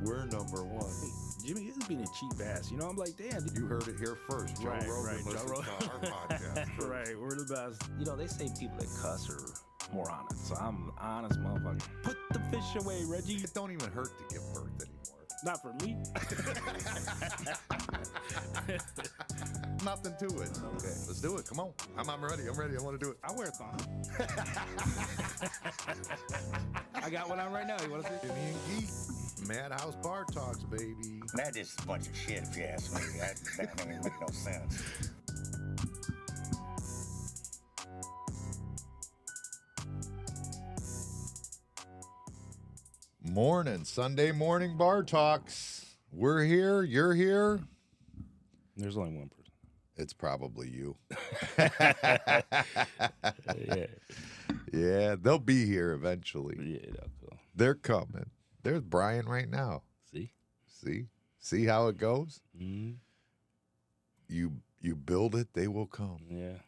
We're number one. Jimmy is being a cheap ass. You know, I'm like, damn. You heard it here first. Joe Rogan listens Joe to our podcast first. Right, we're the best. You know, they say people that cuss are more honest. So I'm an honest motherfucker. Put the fish away, Reggie. It don't even hurt to give birth anymore. Not for me. Nothing to it. Okay, let's do it. Come on. I'm ready. I'm ready. I want to do it. I wear a thong. I got one on right now. You want to see? Jimmy and Geek. Madhouse Bar Talks, baby. That is a bunch of shit, if you ask me. That don't even make no sense. Morning, Sunday morning bar talks. We're here. You're here. There's only one person. It's probably you. Yeah. Yeah, they'll be here eventually. Yeah, that's cool. They're coming. There's Brian right now. See how it goes? Mm-hmm. You build it, they will come. Yeah.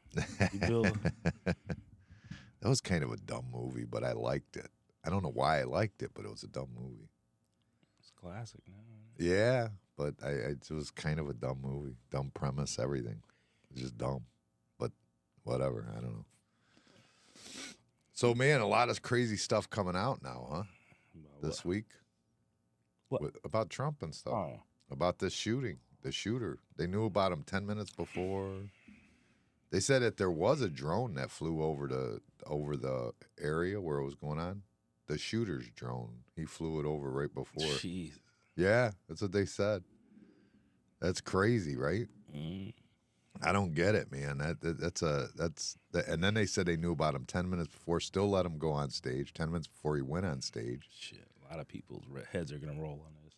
You build. That was kind of a dumb movie, but I liked it. I don't know why I liked it, but it was a dumb movie. It's classic now. Yeah, but it was kind of a dumb movie. Dumb premise, everything. It's just dumb. But whatever, I don't know. So, man, a lot of crazy stuff coming out now, huh? This week. What? About Trump and stuff. Oh. About this shooting. The shooter. They knew about him 10 minutes before. They said that there was a drone that flew over the area where it was going on. The shooter's drone. He flew it over right before. Jeez. Yeah, that's what they said. That's crazy, right? Mm. I don't get it, man. And then they said they knew about him 10 minutes before. Still let him go on stage 10 minutes before he went on stage. Shit, a lot of people's heads are gonna roll on this.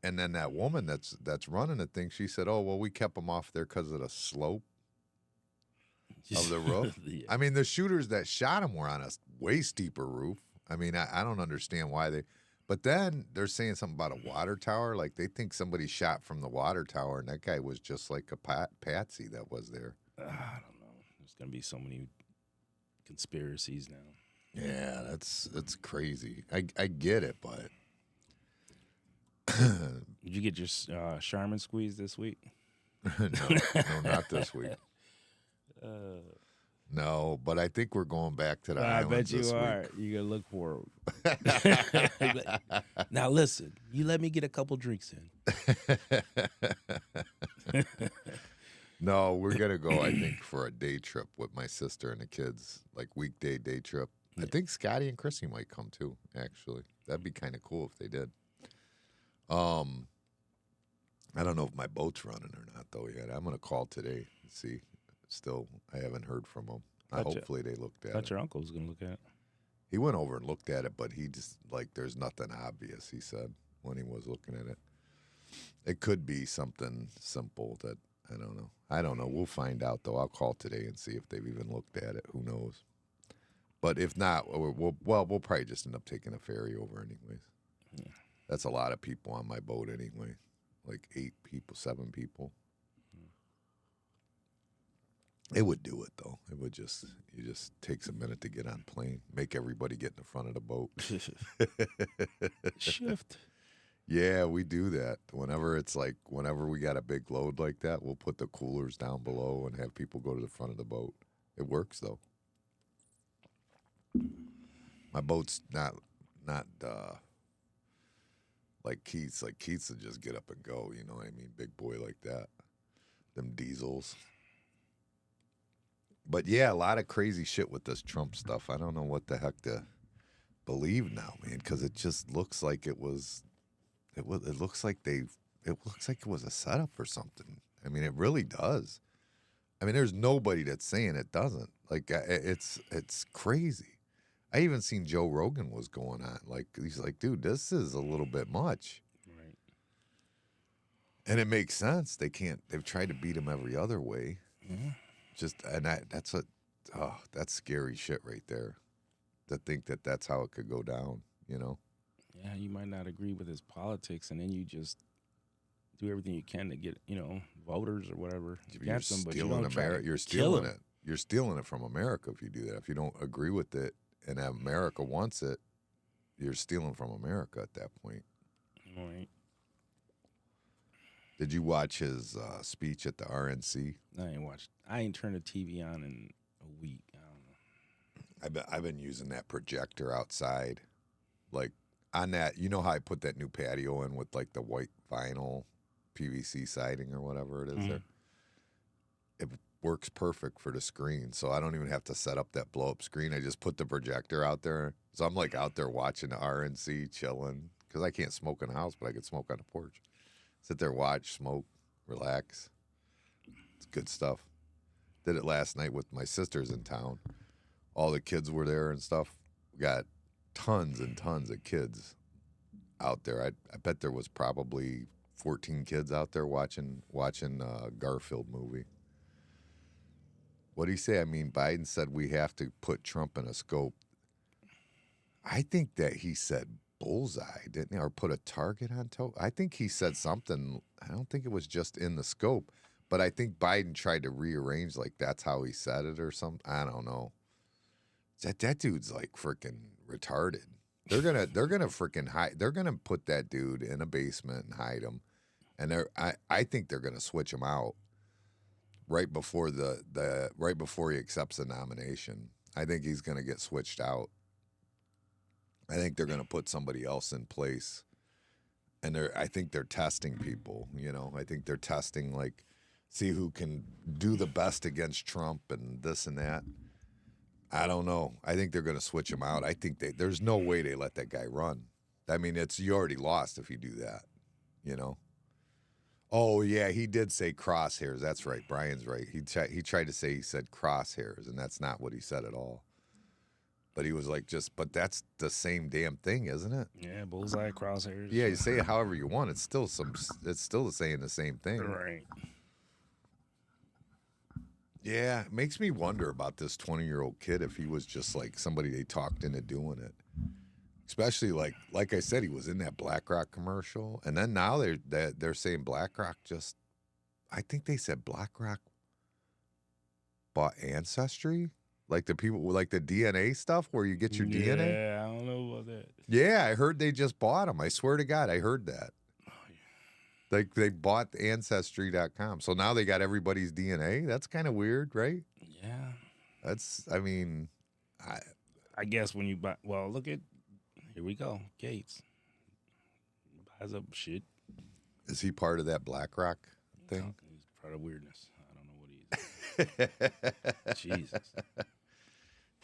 And then that woman that's running the thing, she said, "Oh well, we kept him off there because of the slope of the roof." Yeah. I mean, the shooters that shot him were on a way steeper roof. I mean, I don't understand why they. But then they're saying something about a water tower. Like they think somebody shot from the water tower, and that guy was just like a patsy that was there. I don't know. There's gonna be so many conspiracies now. Yeah, that's crazy. I get it, but Did you get your Charmin squeeze this week? no, not this week. No, but I think we're going back to the I islands bet you this are. week. You're gonna look for it. Now listen, you let me get a couple drinks in. No, we're gonna go. I think for a day trip with my sister and the kids, like weekday day trip. Yeah. I think Scotty and Chrissy might come too. Actually, that'd be kind of cool if they did. I don't know if my boat's running or not though yet. I'm gonna call today and see. Still, I haven't heard from them. Hopefully they looked at Thought it. your uncle was gonna look at it. He went over and looked at it, but he just like there's nothing obvious. He said when he was looking at it, it could be something simple that I don't know. I don't know. We'll find out though. I'll call today and see if they've even looked at it. Who knows? But if not, we'll probably just end up taking a ferry over anyways. Yeah. That's a lot of people on my boat anyway. Like 8 people, 7 people. It would do it though. It would just takes a minute to get on plane, make everybody get in the front of the boat. Shift. Yeah, we do that. Whenever we got a big load like that, we'll put the coolers down below and have people go to the front of the boat. It works though. My boat's not like Keith's. Like Keith's will just get up and go, you know what I mean? Big boy like that. Them diesels. But yeah, a lot of crazy shit with this Trump stuff. I don't know what the heck to believe now, man, because it just looks like it was. It looks like it was a setup or something. I mean, it really does. I mean, there's nobody that's saying it doesn't. Like, it's crazy. I even seen Joe Rogan was going on. Like, he's like, dude, this is a little bit much. Right. And it makes sense. They've tried to beat him every other way. Mm-hmm. That's scary shit right there. To think that that's how it could go down, you know? Yeah, you might not agree with his politics, and then you just do everything you can to get, voters or whatever against them. But you don't try to You're kill stealing him. it. You're stealing it from America if you do that. If you don't agree with it and America wants it, you're stealing from America at that point. Right. Did you watch his speech at the RNC? I ain't watched. I ain't turned the TV on in a week. I don't know. I've been using that projector outside, like on that. You know how I put that new patio in with like the white vinyl PVC siding or whatever it is there. It works perfect for the screen, so I don't even have to set up that blow up screen. I just put the projector out there, so I'm like out there watching the RNC, chilling because I can't smoke in the house, but I could smoke on the porch. Sit there, watch, smoke, relax. It's good stuff. Did it last night with my sisters in town. All the kids were there and stuff. We got tons and tons of kids out there. I bet there was probably 14 kids out there watching Garfield movie. What did he say? I mean, Biden said we have to put Trump in a scope. I think that he said bullseye, didn't he? Or put a target on top. I think he said something. I don't think it was just in the scope, but I think Biden tried to rearrange like that's how he said it or something. I don't know. That dude's like freaking retarded. They're gonna freaking hide. They're gonna put that dude in a basement and hide him, and I think they're gonna switch him out right before right before he accepts the nomination. I think he's gonna get switched out. I think they're gonna put somebody else in place, and I think they're testing people. You know, I think they're testing like see who can do the best against Trump and this and that. I don't know. I think they're going to switch him out. I think there's no way they let that guy run. I mean, you already lost if you do that, you know? Oh, yeah, he did say crosshairs. That's right. Brian's right. He tried to say he said crosshairs, and that's not what he said at all. But he was like but that's the same damn thing, isn't it? Yeah, bullseye, crosshairs. Yeah, you say it however you want. It's still saying the same thing. Right. Yeah, it makes me wonder about this 20-year-old kid if he was just like somebody they talked into doing it. Especially like I said, he was in that BlackRock commercial, and then now they're saying BlackRock just. I think they said BlackRock bought Ancestry, like the people like the DNA stuff where you get your DNA. Yeah, I don't know about that. Yeah, I heard they just bought them. I swear to God, I heard that. Like they bought Ancestry.com. So now they got everybody's DNA. That's kind of weird, right? Yeah. I guess when you buy, well, look at, here we go, Gates. Buys up shit. Is he part of that BlackRock thing? He's part of weirdness. I don't know what he is. Jesus.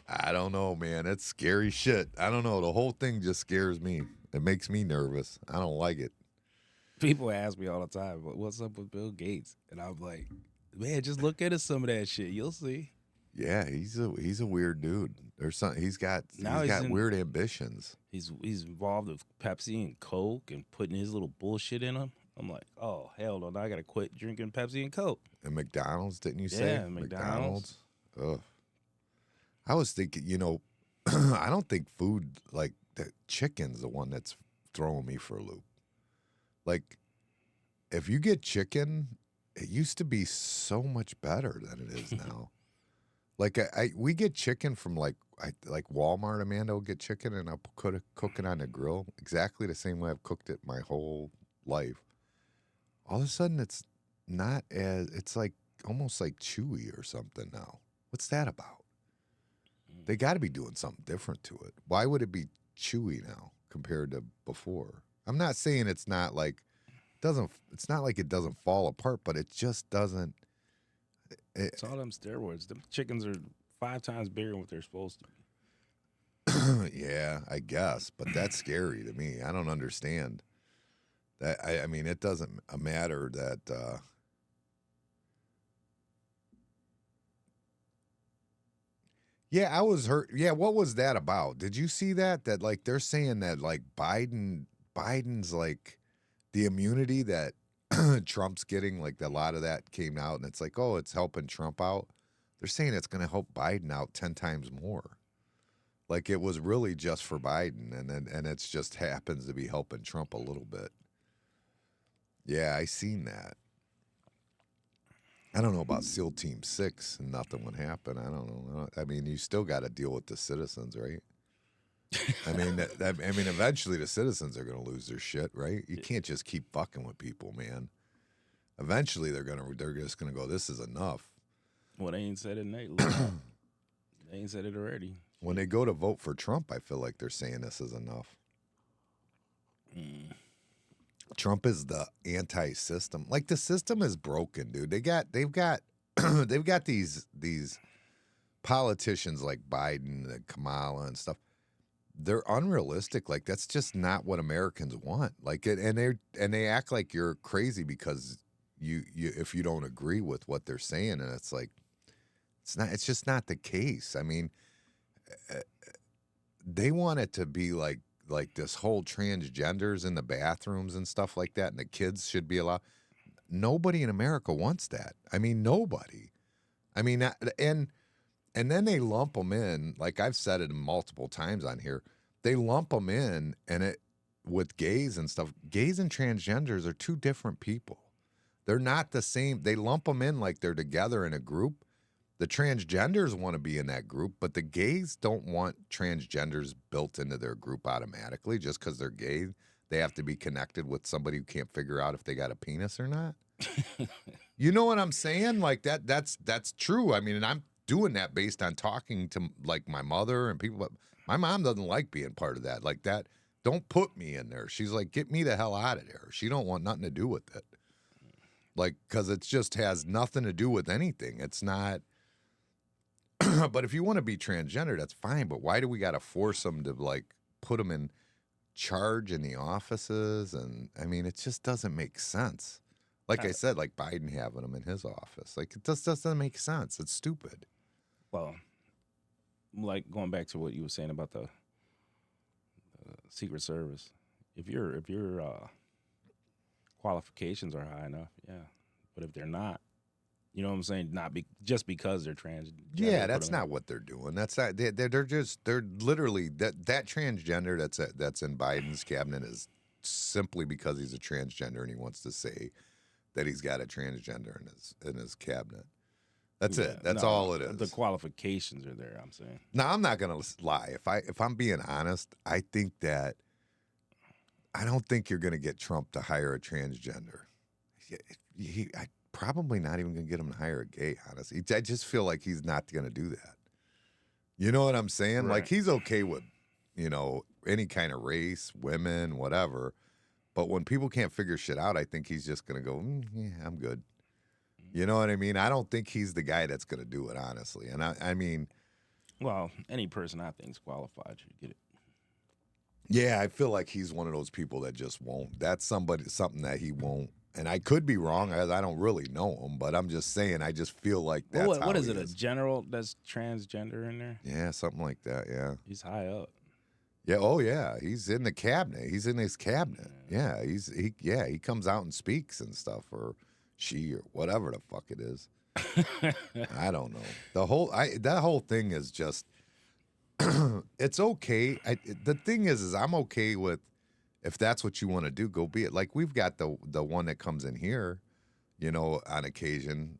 I don't know, man. It's scary shit. I don't know. The whole thing just scares me. It makes me nervous. I don't like it. People ask me all the time, what's up with Bill Gates? And I'm like, man, just look into some of that shit. You'll see. Yeah, he's a weird dude. There's something he's got weird ambitions. He's involved with Pepsi and Coke and putting his little bullshit in them. I'm like, oh hell no! Now I gotta quit drinking Pepsi and Coke. And McDonald's, didn't you say? Yeah, McDonald's. Ugh. I was thinking, I don't think food like the chicken's the one that's throwing me for a loop. Like, if you get chicken, it used to be so much better than it is now. Like, we get chicken from like Walmart. Amanda will get chicken, and I'll cook it on the grill exactly the same way I've cooked it my whole life. All of a sudden, it's not as it's like almost like chewy or something now. What's that about? They got to be doing something different to it. Why would it be chewy now compared to before? I'm not saying it's not like it's not like it doesn't fall apart, but it just doesn't. It's all them steroids. The chickens are 5 times bigger than what they're supposed to be. Yeah, I guess, but that's scary to me. I don't understand that. I mean, it doesn't matter that. Yeah, I was hurt. Yeah, what was that about? Did you see that? That like they're saying that like Biden's like the immunity that Trump's getting, like a lot of that came out, and it's like, oh, it's helping Trump out. They're saying it's going to help Biden out 10 times more. Like it was really just for Biden, and it's just happens to be helping Trump a little bit. Yeah, I seen that. I don't know about SEAL Team 6 and nothing would happen. I don't know. I mean, you still got to deal with the citizens, right? I mean, eventually the citizens are going to lose their shit, right? You can't just keep fucking with people, man. Eventually, they're just gonna go. This is enough. Well, they ain't said it, Nate. They ain't said it already. When they go to vote for Trump, I feel like they're saying this is enough. Trump is the anti-system. Like the system is broken, dude. They've got they've got these politicians like Biden and Kamala and stuff. They're unrealistic. Like that's just not what Americans want. Like it, and they act like you're crazy because you if you don't agree with what they're saying, and it's like it's just not the case. I mean, they want it to be like this whole transgenders in the bathrooms and stuff like that, and the kids should be allowed. Nobody in America wants that. I mean, nobody. I mean, and then they lump them in, like I've said it multiple times on here, they lump them in with gays and stuff. Gays and transgenders are two different people. They're not the same. They lump them in like they're together in a group. The transgenders want to be in that group, but the gays don't want transgenders built into their group automatically just because they're gay. They have to be connected with somebody who can't figure out if they got a penis or not. You know what I'm saying? Like that's true. I mean, and I'm doing that based on talking to like my mother and people, but my mom doesn't like being part of that. Like that, don't put me in there. She's like, get me the hell out of there. She don't want nothing to do with it. Like, cause it just has nothing to do with anything. It's not, but if you want to be transgender, that's fine. But why do we got to force them to like put them in charge in the offices? And I mean, it just doesn't make sense. Like I said, like Biden having them in his office, like it just doesn't make sense. It's stupid. Well, like going back to what you were saying about the Secret Service, if your qualifications are high enough, yeah. But if they're not, you know what I'm saying? Just because they're trans. Yeah, that's not what they're doing. That's not. They're literally that transgender that's in Biden's cabinet is simply because he's a transgender and he wants to say that he's got a transgender in his cabinet. That's it. That's all it is. The qualifications are there, I'm saying. Now, I'm not gonna lie. If I'm being honest, I don't think you're gonna get Trump to hire a transgender. I probably not even gonna get him to hire a gay. Honestly, I just feel like he's not gonna do that. You know what I'm saying? Right. Like he's okay with, any kind of race, women, whatever. But when people can't figure shit out, I think he's just gonna go, yeah, I'm good. You know what I mean? I don't think he's the guy that's gonna do it, honestly. And I mean, well, any person I think is qualified should get it. Yeah, I feel like he's one of those people that just won't. That's something that he won't. And I could be wrong, as I don't really know him, but I'm just saying, I just feel like that's what is it, a general that's transgender in there? Yeah, something like that, yeah. He's high up. Yeah, oh yeah, he's in the cabinet. He's in his cabinet. Yeah, he comes out and speaks and stuff, or she, or whatever the fuck it is. I don't know. That whole thing is just, it's okay. The thing is I'm okay with, if that's what you want to do, go be it. Like we've got the one that comes in here, on occasion,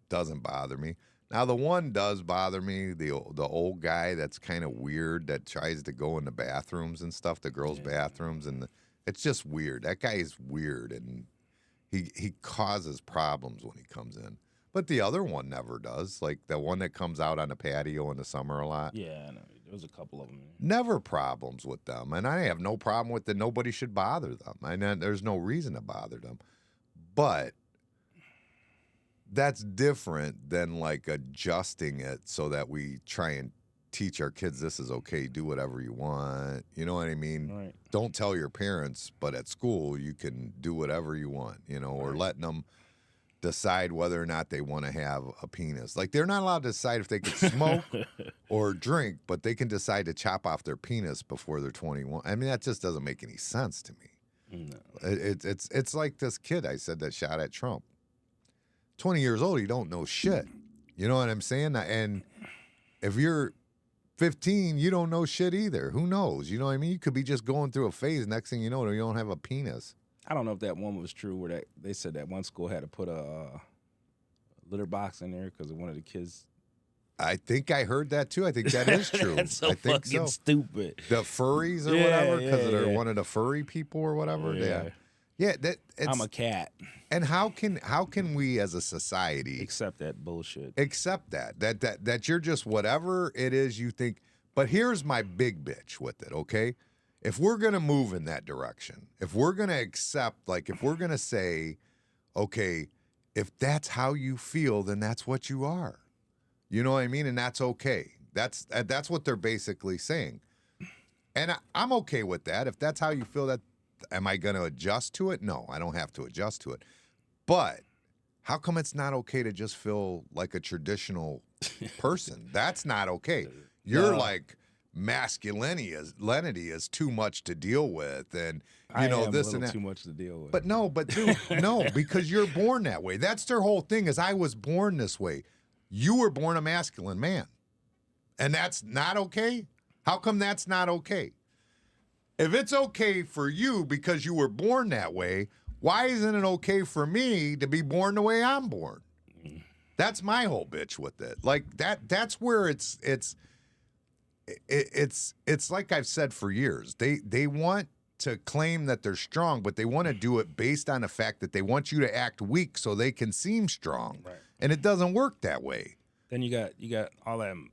doesn't bother me. Now the one does bother me, the old guy that's kind of weird that tries to go in the bathrooms and stuff, the girls' bathrooms, and it's just weird. That guy is weird, and he causes problems when he comes in. But the other one never does, like the one that comes out on the patio in the summer a lot. Yeah, I know. There was a couple of them. Never problems with them, and I have no problem with that. Nobody should bother them, and there's no reason to bother them. But that's different than like adjusting it so that we try and teach our kids this is okay, do whatever you want. You know what I mean? Right. Don't tell your parents, but at school you can do whatever you want, or letting them decide whether or not they want to have a penis. Like they're not allowed to decide if they can smoke or drink, but they can decide to chop off their penis before they're 21. I mean, that just doesn't make any sense to me. No. It's like this kid I said that shot at Trump. 20 years old, he don't know shit. You know what I'm saying? And if you're 15, you don't know shit either. Who knows? You know what I mean? You could be just going through a phase. Next thing you know, you don't have a penis. I don't know if that one was true where they said that one school had to put a litter box in there because one of the kids I think I heard that too. I think that is true. That's so I think fucking so. stupid. The furries or whatever, because they're one of the furry people or whatever. Yeah. That I'm a cat. And how can we as a society accept that bullshit? Accept that you're just whatever it is you think. But here's my big bitch with it, okay? If we're gonna move in that direction, if we're gonna accept, like if we're gonna say, okay, if that's how you feel, then that's what you are. You know what I mean? And that's okay. That's what they're basically saying. And I'm okay with that. If that's how you feel, that am I going to adjust to it? No, I don't have to adjust to it. But how come it's not okay to just feel like a traditional person? That's not okay. You're like masculinity is too much to deal with, and this and that. Too much to deal with. But dude, no, because you're born that way. That's their whole thing. Is I was born this way. You were born a masculine man, and that's not okay. How come that's not okay? If it's okay for you because you were born that way, why isn't it okay for me to be born the way I'm born? That's my whole bitch with it. Like that's where it's like I've said for years. They want to claim that they're strong, but they want to do it based on the fact that they want you to act weak so they can seem strong. Right. And it doesn't work that way. Then you got all them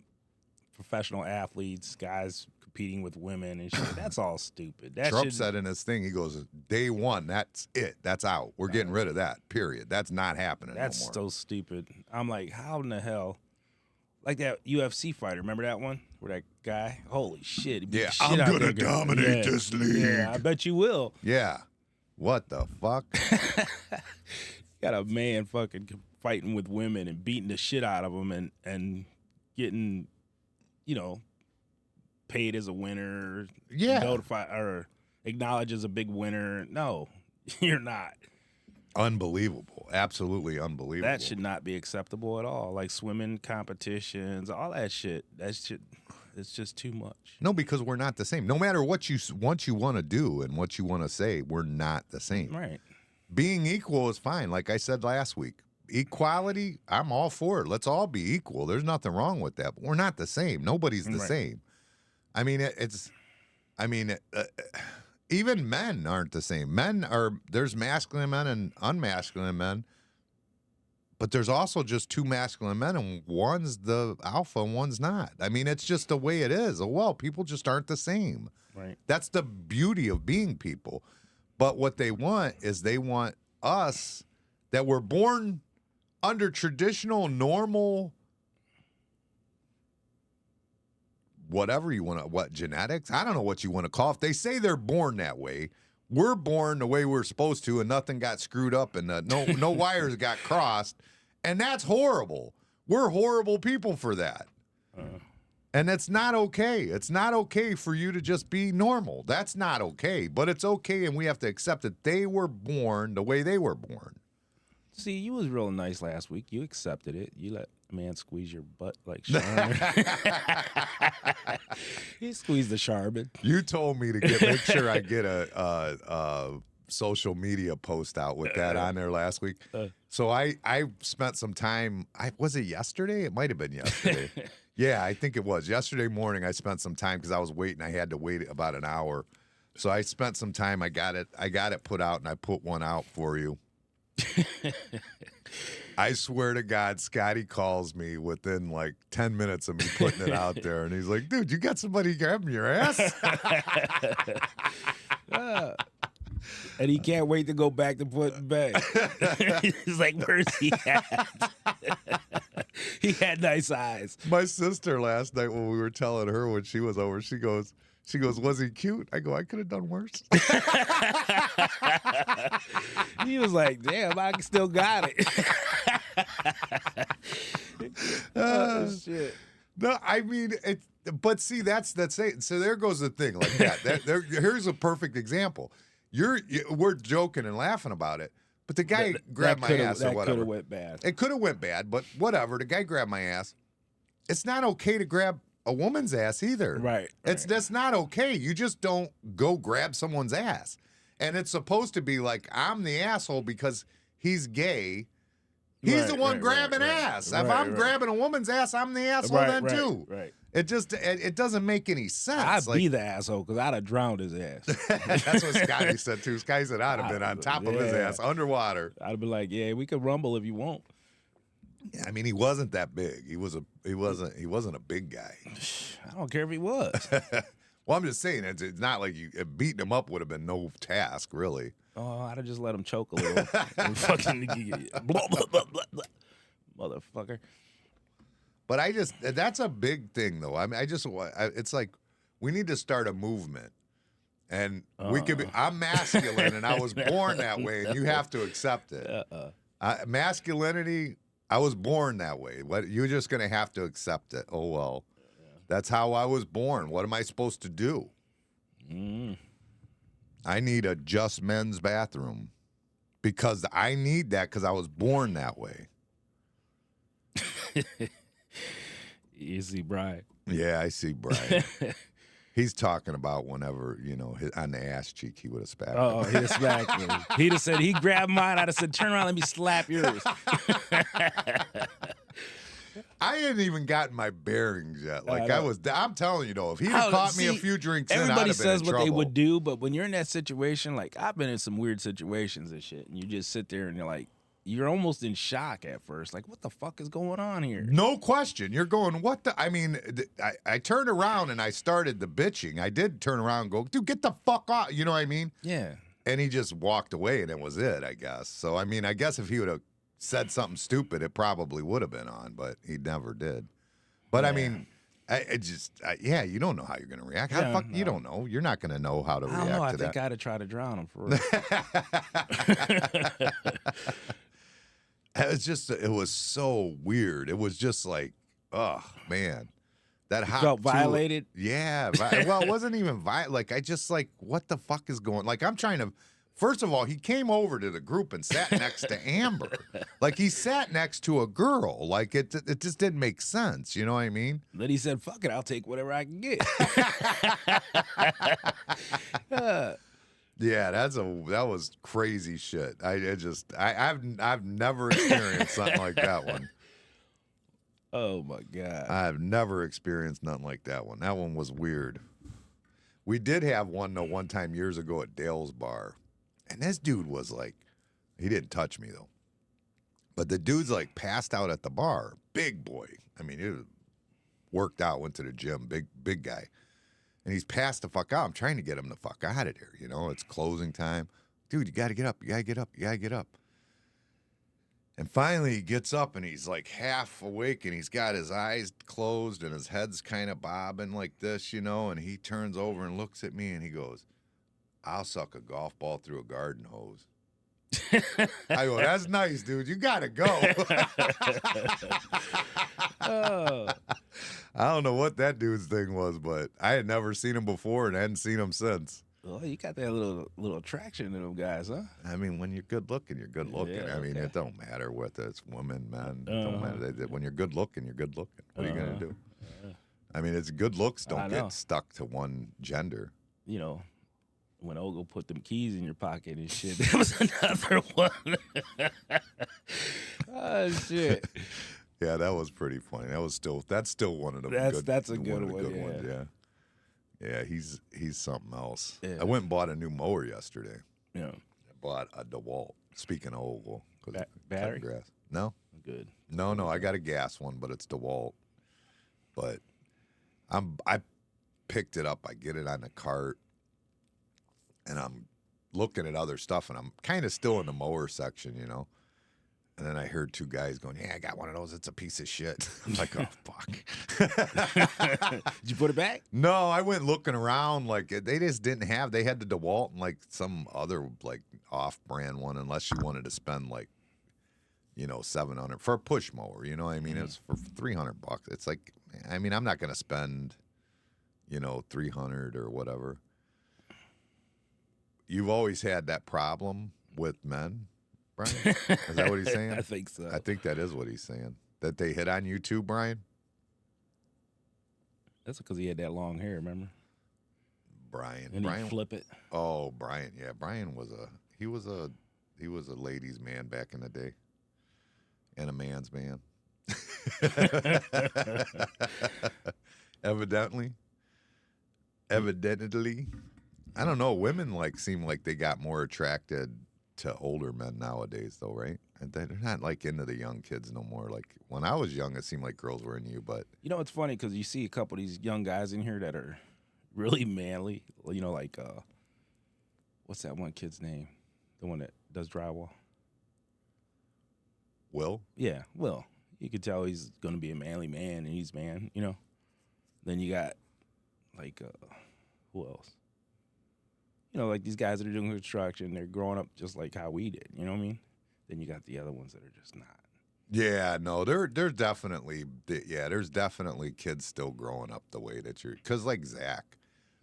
professional athletes, guys competing with women and shit. That's all stupid. Trump said in his thing, he goes, day one, that's it. That's out. We're getting rid of that, period. That's not happening That's no more. so stupid. I'm like, how in the hell? Like that UFC fighter, remember that one? Where that guy, holy shit. He beat the shit I'm out going to of that guy. dominate this league. Yeah, I bet you will. Yeah. What the fuck? Got a man fucking fighting with women and beating the shit out of them and getting, paid as a winner. Yeah. Notified or acknowledged as a big winner. No, you're not. Unbelievable. Absolutely unbelievable. That should not be acceptable at all. Like swimming competitions, all that shit. It's just too much. No, because we're not the same. No matter what you want to do and what you want to say, we're not the same. Right. Being equal is fine. Like I said last week, equality, I'm all for it. Let's all be equal. There's nothing wrong with that. But we're not the same. Nobody's the same. I mean, even men aren't the same. There's masculine men and unmasculine men, but there's also just two masculine men, and one's the alpha and one's not. I mean, it's just the way it is. Well, people just aren't the same. Right. That's the beauty of being people. But what they want is they want us that were born under traditional, normal, whatever you want to, genetics? I don't know what you want to call it. If they say they're born that way, we're born the way we're supposed to, and nothing got screwed up, and no wires got crossed, and that's horrible. We're horrible people for that. And it's not okay. It's not okay for you to just be normal. That's not okay. But it's okay, and we have to accept that they were born the way they were born. See, you was real nice last week. You accepted it. You let a man squeeze your butt like Charmin. He squeezed the Charmin. You told me to make sure I get a social media post out with that on there last week. So I spent some time. Was it yesterday? It might have been yesterday. Yeah, I think it was. Yesterday morning, I spent some time because I was waiting. I had to wait about an hour. So I spent some time. I got it put out, and I put one out for you. I swear to God, Scotty calls me within like 10 minutes of me putting it out there, and he's like, dude, you got somebody grabbing your ass? And he can't wait to go back to put it back. He's like, where's he at? He had nice eyes. My sister last night when we were telling her when she was over, she goes, was he cute? I go, I could have done worse. He was like, damn, I still got it. Oh, shit. No, I mean, but see, that's it. So there goes the thing like that. Here's a perfect example. We're joking and laughing about it, but the guy grabbed my ass or whatever. That could have went bad. It could have went bad, but whatever. The guy grabbed my ass. It's not okay to grab a woman's ass either. Right. That's not okay. You just don't go grab someone's ass. And it's supposed to be like, I'm the asshole because he's gay. He's Right, the one right, grabbing right, ass. right, if I'm right. grabbing a woman's ass, I'm the asshole then too. Right. It doesn't make any sense. I'd be the asshole because I'd have drowned his ass. That's what Scotty said too. Scotty said I'd have been on top of his ass underwater. I'd have been like, yeah, we could rumble if you want. Yeah, I mean, he wasn't that big. He wasn't a big guy. I don't care if he was. Well, I'm just saying, it's not like beating him up would have been no task, really. Oh, I'd have just let him choke a little. And fucking blah, blah, blah, blah, blah. Motherfucker. But that's a big thing, though. I mean, it's like we need to start a movement. And we could be, I'm masculine and I was born that way, and you have to accept it. Masculinity, I was born that way. You're just going to have to accept it. Oh, well, that's how I was born. What am I supposed to do? I need a just men's bathroom because I need that because I was born that way. You see Brian. Yeah, I see Brian. He's talking about whenever, on the ass cheek, he would have smacked Oh, him. he'd have smacked me. He'd have said, he grabbed mine. I'd have said, turn around, let me slap yours. I hadn't even gotten my bearings yet. I'm telling you, though, if he'd have caught me a few drinks in, I'd everybody have been in says what trouble. they would do, but when you're in that situation, like I've been in some weird situations and shit, and you just sit there and you're like, you're almost in shock at first. Like, what the fuck is going on here? No question. You're going, what the? I mean, I turned around and I started the bitching. I did turn around and go, dude, get the fuck off. You know what I mean? Yeah. And he just walked away and it was it, I guess. So, I mean, I guess if he would have said something stupid, it probably would have been on, but he never did. But I mean, you don't know how you're going to react. How the fuck? You don't know. You're not going to know how to react to that. I think I'd have tried to drown him for real. It was so weird. It was just like, oh man, that hot. Felt violated. Yeah. Well, it wasn't even violent. Like I just like, what the fuck is going? Like I'm trying to. First of all, he came over to the group and sat next to Amber. Like he sat next to a girl. Like it just didn't make sense. You know what I mean? Then he said, "Fuck it, I'll take whatever I can get." Yeah, that was crazy shit. I've never experienced something like that one. Oh my God. I've never experienced nothing like that one. That one was weird. We did have one though one time years ago at Dale's Bar. And this dude was like, he didn't touch me though. But the dude's like passed out at the bar. Big boy. I mean, he was worked out, went to the gym, big guy. And he's passed the fuck out. I'm trying to get him the fuck out of there. It's closing time. Dude, you got to get up. You got to get up. You got to get up. And finally he gets up and he's like half awake and he's got his eyes closed and his head's kind of bobbing like this, and he turns over and looks at me and he goes, I'll suck a golf ball through a garden hose. I go, that's nice, dude. You got to go. Oh. I don't know what that dude's thing was, but I had never seen him before and hadn't seen him since. Well, you got that little attraction to them guys, huh? I mean, when you're good looking, you're good looking. Yeah, I mean, okay. it don't matter whether it's women, men. It don't matter. When you're good looking, you're good looking. What are you going to do? I mean, it's good looks don't get stuck to one gender. When Ogle put them keys in your pocket and shit, that was another one. Oh, shit. Yeah, that was pretty funny. That's still one of them. That's a good one. Ones, yeah. Yeah, he's something else. Yeah. I went and bought a new mower yesterday. Yeah. I bought a DeWalt. Speaking of Ogle, battery? Grass. No, Good. no. I got a gas one, but it's DeWalt. But I picked it up. I get it on the cart, and I'm looking at other stuff, and I'm kind of still in the mower section, And then I heard two guys going, yeah, I got one of those. It's a piece of shit. I'm like, oh, fuck. Did you put it back? No, I went looking around. Like, they just didn't have, they had the DeWalt and, like, some other, like, off-brand one, unless you wanted to spend, like, $700 for a push mower. You know what I mean? It's for $300. It's like, I mean, I'm not going to spend, $300 or whatever. You've always had that problem with men, Brian? Is that what he's saying? I think so. I think that is what he's saying. That they hit on you too, Brian? That's because he had that long hair, remember? Brian. And Brian he'd flip it. Oh, Brian. Yeah, Brian was a ladies' man back in the day. and a man's man. Evidently. I don't know. Women like seem like they got more attracted to older men nowadays, though, right? And they're not like into the young kids no more. Like when I was young, it seemed like girls were into you, but You know, it's funny because you see a couple of these young guys in here that are really manly. You know, like what's that one kid's name? The one that does drywall. Will? Yeah, well, you could tell he's going to be a manly man, and he's man, you know. Then you got, like, who else? You know, like these guys that are doing construction, they're growing up just like how we did, you know what I mean? Then you got the other ones that are just not. Yeah, no, there's definitely kids still growing up the way that you're, because like Zach,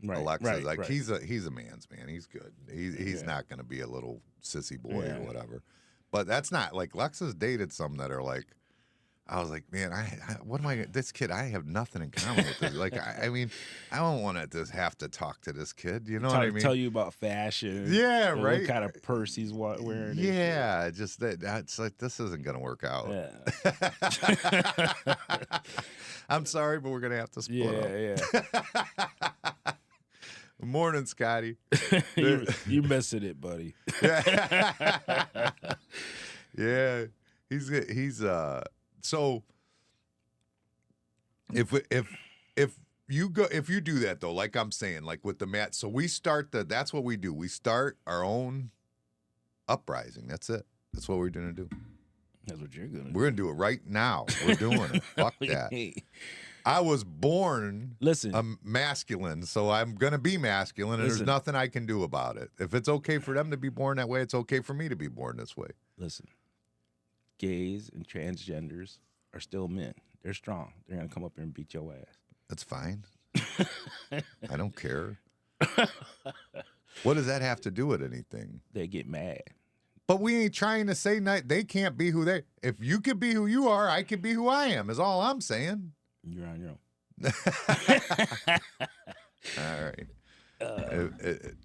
Alexa's like he's a man's man. He's good. He's not going to be a little sissy boy or whatever. But that's not like Lexa's dated some that are like, I was like, man, what am I? This kid, I have nothing in common with this. Like, I mean, I don't want to just have to talk to this kid. You know what I mean? Tell you about fashion. Yeah, right. What kind of purse he's wearing. Yeah, just that's like this isn't gonna work out. Yeah. I'm sorry, but we're gonna have to split up. Morning, Scotty. you missing it, buddy. Yeah, he's so if you do that though, like I'm saying, like with the mat, so we start that's what we do. We start our own uprising. That's it. That's what we're gonna do. That's what you're gonna do. We're gonna do it right now. We're doing it. Fuck that. I was born masculine, so I'm going to be masculine, and there's nothing I can do about it. If it's okay for them to be born that way, it's okay for me to be born this way. Listen, gays and transgenders are still men. They're strong. They're going to come up here and beat your ass. That's fine. I don't care. What does that have to do with anything? They get mad. But we ain't trying to say they can't be who they. If you can be who you are, I can be who I am, is all I'm saying. You're on your own. All right.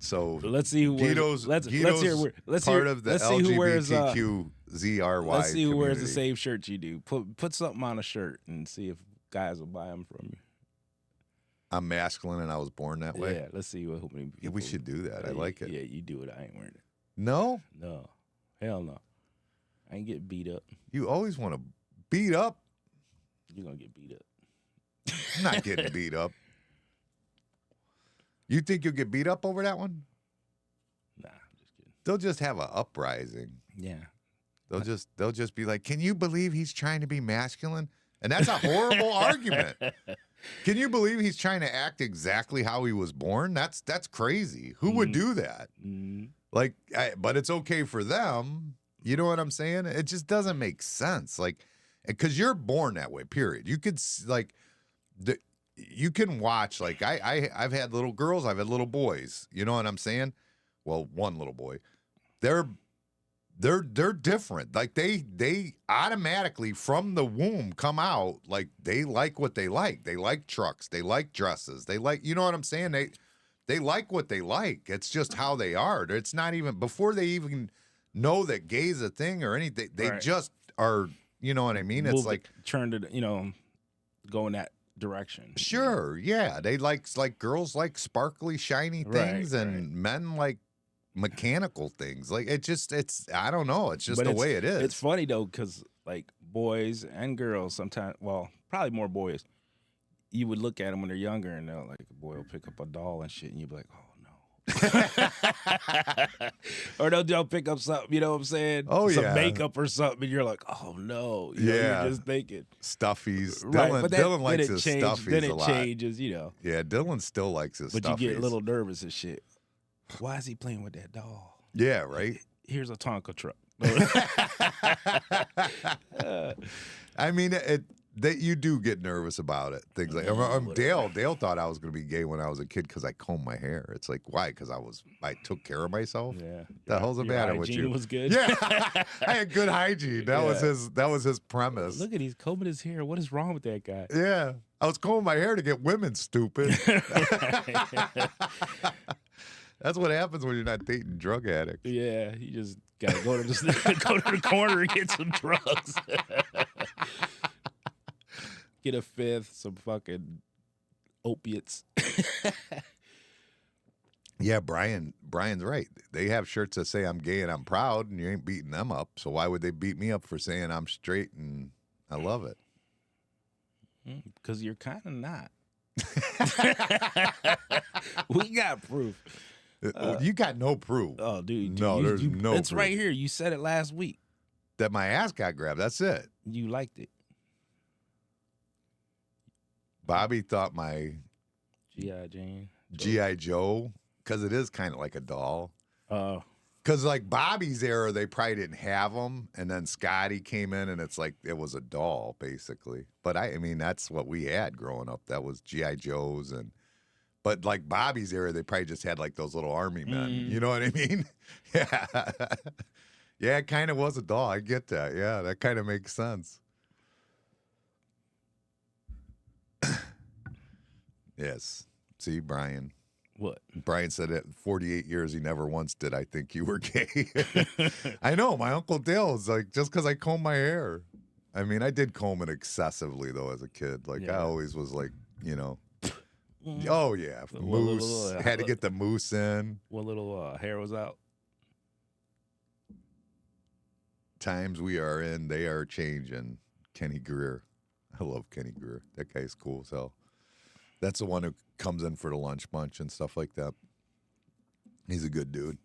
So let's see who Guido's let's hear part of the let's see who wears LGBTQZRY. Let's see who wears the community. same shirt you do. Put something on a shirt and see if guys will buy them from you. I'm masculine and I was born that way. Yeah, let's see how many people. Yeah, we should do that. I like it. Yeah, you do it. I ain't wearing it. No? No. Hell no. I ain't getting beat up. You always want to beat up. You're gonna get beat up. I'm not getting beat up. You think you'll get beat up over that one? Nah, I'm just kidding. They'll just have an uprising. Yeah. They'll just be like, can you believe he's trying to be masculine? And that's a horrible argument. Can you believe he's trying to act exactly how he was born? That's crazy. Who would do that? Like, but it's okay for them. You know what I'm saying? It just doesn't make sense. Like, because you're born that way. Period. You could like, you can watch. Like, I've had little girls. I've had little boys. You know what I'm saying? Well, one little boy. They're different. Like they automatically from the womb come out like they like what they like. They like trucks. They like dresses. They like, you know what I'm saying? They like what they like. It's just how they are. It's not even before they even know that gay's a thing or anything. They just are. You know what I mean? It's like turned it. Go in that direction. Sure, yeah. They like girls like sparkly, shiny things, and men like mechanical things. Like it's I don't know. It's just the way it is. It's funny though, because like boys and girls sometimes, well, probably more boys, you would look at them when they're younger and they'll like a boy will pick up a doll and shit, and you'd be like, oh no. Or they'll pick up something, you know what I'm saying? Some makeup or something, and you're like, oh no. You're just thinking stuffies. Right, Dylan likes his stuffies then it a lot. changes, you know. Yeah, Dylan still likes his stuffies. But you get a little nervous and shit. Why is he playing with that doll? Yeah, right. Here's a Tonka truck. I mean, that you do get nervous about it. Things like Dale thought I was going to be gay when I was a kid because I combed my hair. It's like, why? Because I took care of myself. Yeah, the hell's the matter with you? Was good. Yeah, I had good hygiene. That was his premise. Look at he's combing his hair. What is wrong with that guy? Yeah, I was combing my hair to get women. Stupid. Right. That's what happens when you're not dating drug addicts. Yeah, he just Gotta go to the corner and get some drugs. Get a fifth, some fucking opiates. Yeah, Brian's right. They have shirts that say I'm gay and I'm proud, and you ain't beating them up. So why would they beat me up for saying I'm straight and I love it? Because you're kind of not. We got proof. You got no proof. Oh, dude. No, there's no It's proof. right here. You said it last week. That my ass got grabbed. That's it. You liked it. Bobby thought my G.I. Jane. G.I. Joe, because it is kind of like a doll. Oh. Because like Bobby's era, they probably didn't have them, and then Scotty came in, and it's like it was a doll basically. But I mean, that's what we had growing up. That was GI Joes, but like Bobby's era, they probably just had like those little army men. You know what I mean? Yeah, yeah, it kind of was a doll. I get that. Yeah, that kind of makes sense. Yes. See, Brian. What? Brian said at 48 years he never once did I think you were gay. I know. My Uncle Dale was like, just because I comb my hair. I mean, I did comb it excessively, though, as a kid. Like, I always was like, you know. Oh, yeah. Moose. Had to get the moose in. What little hair was out? Times we are in, they are changing. Kenny Greer. I love Kenny Greer. That guy's cool as hell. That's the one who comes in for the lunch bunch and stuff like that. He's a good dude.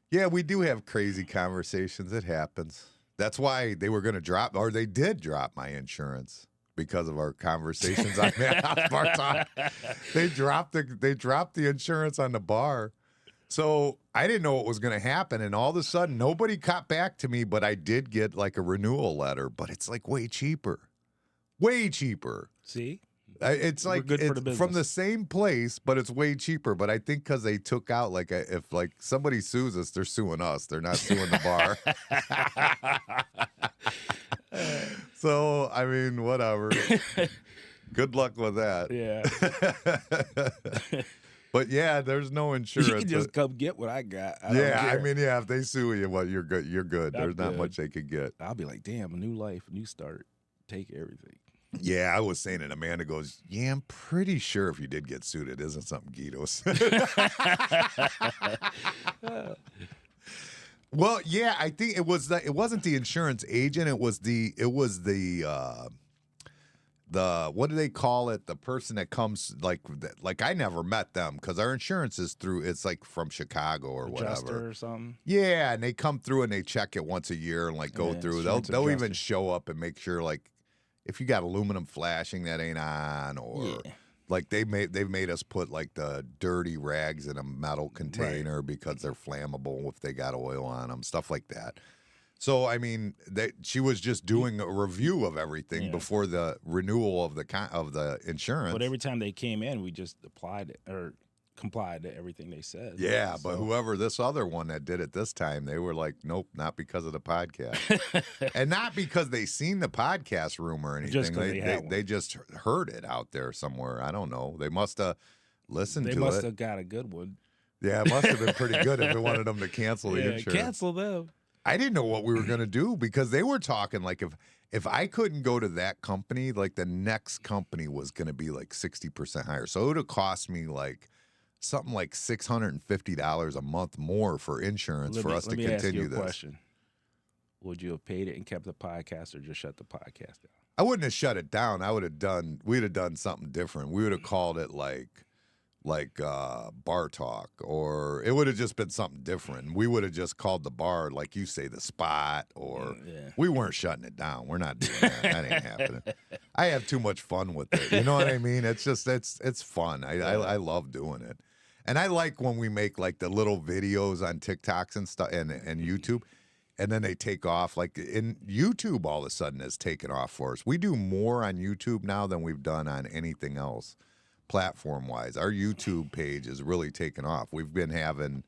Yeah, we do have crazy conversations. It happens. That's why they were going to drop, or they did drop my insurance because of our conversations on Madhouse Bar Talks. They dropped the insurance on the bar. So I didn't know what was going to happen, and all of a sudden nobody got back to me, but I did get like a renewal letter, but it's like way cheaper. Way cheaper. See? It's like it's from the same place, but it's way cheaper. But I think because they took out if like somebody sues us, they're suing us. They're not suing the bar. So I mean, whatever. Good luck with that. Yeah. But yeah, there's no insurance. You can just come get what I got. I mean, yeah, if they sue you, well, you're good. You're good. There's not much they could get. I'll be like, damn, a new life, a new start. Take everything. Yeah, I was saying, and Amanda goes, "Yeah, I'm pretty sure if you did get sued, it isn't something Guido said." Well, yeah, I think it was it wasn't the insurance agent. It was the what do they call it? The person that comes like I never met them because our insurance is through. It's like from Chicago or whatever or something. Yeah, and they come through and they check it once a year and like go through. They'll even show up and make sure like. If you got aluminum flashing that ain't on, or like they've made us put like the dirty rags in a metal container because they're flammable if they got oil on them, stuff like that. So I mean, she was just doing a review of everything before the renewal of the insurance. But every time they came in, we just applied it or complied to everything they said. Yeah, but whoever this other one that did it this time, they were like, nope, not because of the podcast. And not because they seen the podcast room or anything. Just they just heard it out there somewhere. I don't know. They must have listened to it. They must have got a good one. Yeah, it must have been pretty good if they wanted them to cancel the insurance. Cancel them. I didn't know what we were going to do because they were talking like if I couldn't go to that company, like the next company was going to be like 60% higher. So it would have cost me like something like $650 a month more for insurance for us to continue this. Let me ask you a question. Would you have paid it and kept the podcast or just shut the podcast down? I wouldn't have shut it down. We'd have done something different. We would have called it like Bar Talk, or it would have just been something different. We would have just called the bar, like you say, the spot, or we weren't shutting it down. We're not doing that. That ain't happening. I have too much fun with it. You know what I mean? It's just, it's fun. I love doing it. And I like when we make like the little videos on TikToks and stuff and YouTube, and then they take off. Like in YouTube, all of a sudden has taken off for us. We do more on YouTube now than we've done on anything else. Platform-wise, our YouTube page is really taken off. We've been having,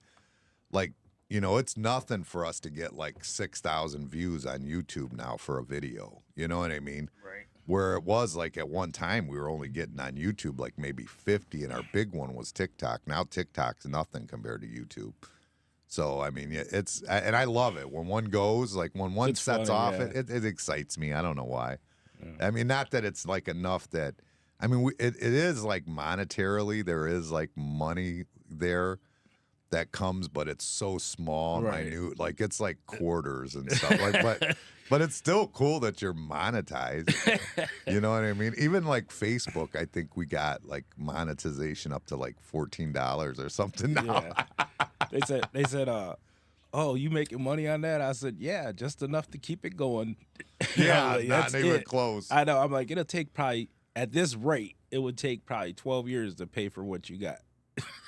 like, you know, it's nothing for us to get like 6,000 views on YouTube now for a video. You know what I mean? Right. Where it was like at one time we were only getting on YouTube like maybe 50, and our big one was TikTok. Now TikTok's nothing compared to YouTube. So I mean, and I love it when one goes, like when one It's sets funny, off, yeah. it excites me. I don't know why. Yeah. I mean, not that it's like enough that, I mean, it is like monetarily there is like money there that comes, but it's so small, and Right. minute, like it's like quarters and stuff. Like, but it's still cool that you're monetized. You know what I mean? Even like Facebook, I think we got like monetization up to like $14 or something now. Yeah. They said, oh, you making money on that? I said, yeah, just enough to keep it going. Yeah, Like, not that's even it. close. I know. I'm like, it'll take probably at this rate, it would take probably 12 years to pay for what you got,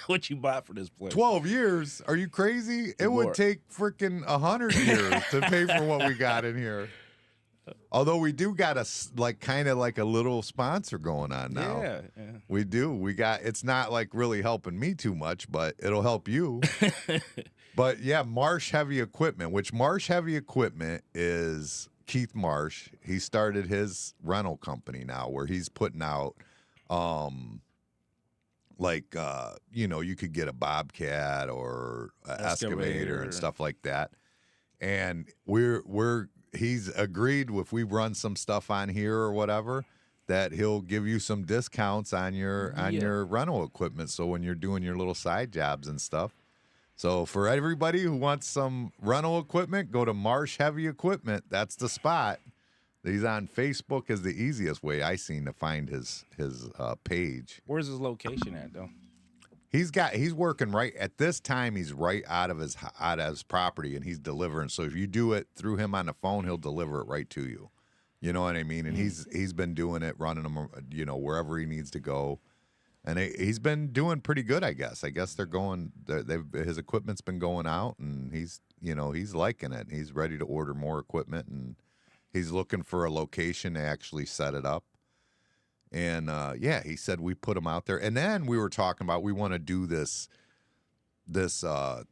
what you bought for this place. 12 years? Are you crazy? It More. would take freaking 100 years to pay for what we got in here. Although we do got like kind of like a little sponsor going on now. Yeah. We do. We got, it's not like really helping me too much, but it'll help you. But yeah, Marsh Heavy Equipment, which Marsh Heavy Equipment is Keith Marsh. He started his rental company now where he's putting out, you could get a Bobcat or an excavator and stuff like that. And he's agreed if we run some stuff on here or whatever, that he'll give you some discounts on your rental equipment. So when you're doing your little side jobs and stuff. So for everybody who wants some rental equipment, go to Marsh Heavy Equipment. That's the spot. He's on Facebook is the easiest way I seen to find his page. Where's his location at though? He's working right at this time. He's right out of his property, and he's delivering. So if you do it through him on the phone, he'll deliver it right to you. You know what I mean? And he's been doing it, running them, wherever he needs to go, and he's been doing pretty good, I guess. I guess they're going. His equipment's been going out, and he's liking it. He's ready to order more equipment, and he's looking for a location to actually set it up. And he said we put him out there. And then we were talking about we want to do this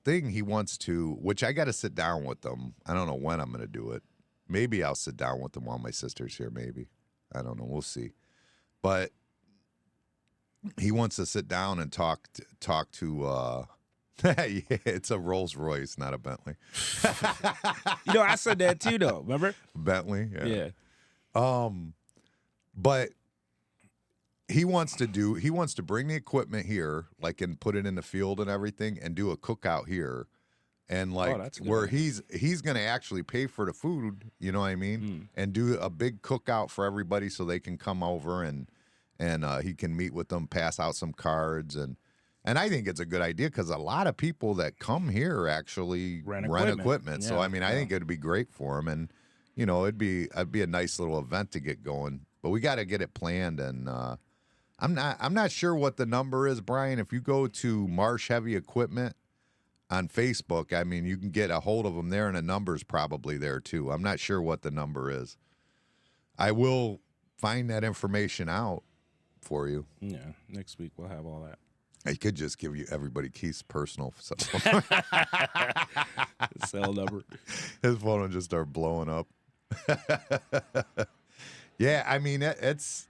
thing he wants to, which I got to sit down with them. I don't know when I'm going to do it. Maybe I'll sit down with them while my sister's here. Maybe. I don't know. We'll see. But he wants to sit down and talk to yeah, it's a Rolls Royce, not a Bentley. I said that too though. Remember? Bentley. Yeah. But he wants to bring the equipment here, like, and put it in the field and everything, and do a cookout here, and like where he's going to actually pay for the food, you know what I mean, and do a big cookout for everybody so they can come over and he can meet with them, pass out some cards, and I think it's a good idea because a lot of people that come here actually rent equipment. Yeah, so I mean, I think it'd be great for them, and it'd be a nice little event to get going. But we got to get it planned, and I'm not sure what the number is, Brian. If you go to Marsh Heavy Equipment on Facebook, I mean, you can get a hold of them there, and the number's probably there too. I'm not sure what the number is. I will find that information out for you. Yeah, next week we'll have all that. I could just give you everybody Keith's personal cell phone. Cell number. His phone will just start blowing up. Yeah, I mean, it's,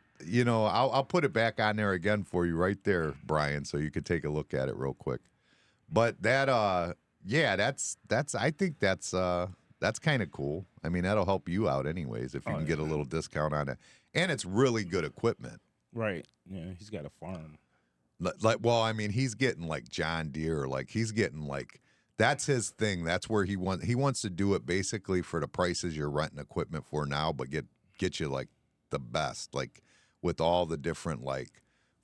I'll put it back on there again for you right there, Brian, so you could take a look at it real quick. But that, I think that's kind of cool. I mean, that'll help you out anyways if you can get a little discount on it. And it's really good equipment. Right. Yeah, he's got a farm. I mean, he's getting like John Deere, like he's getting like, that's his thing. That's where he wants to do it basically for the prices you're renting equipment for now, but get you like the best, like with all the different like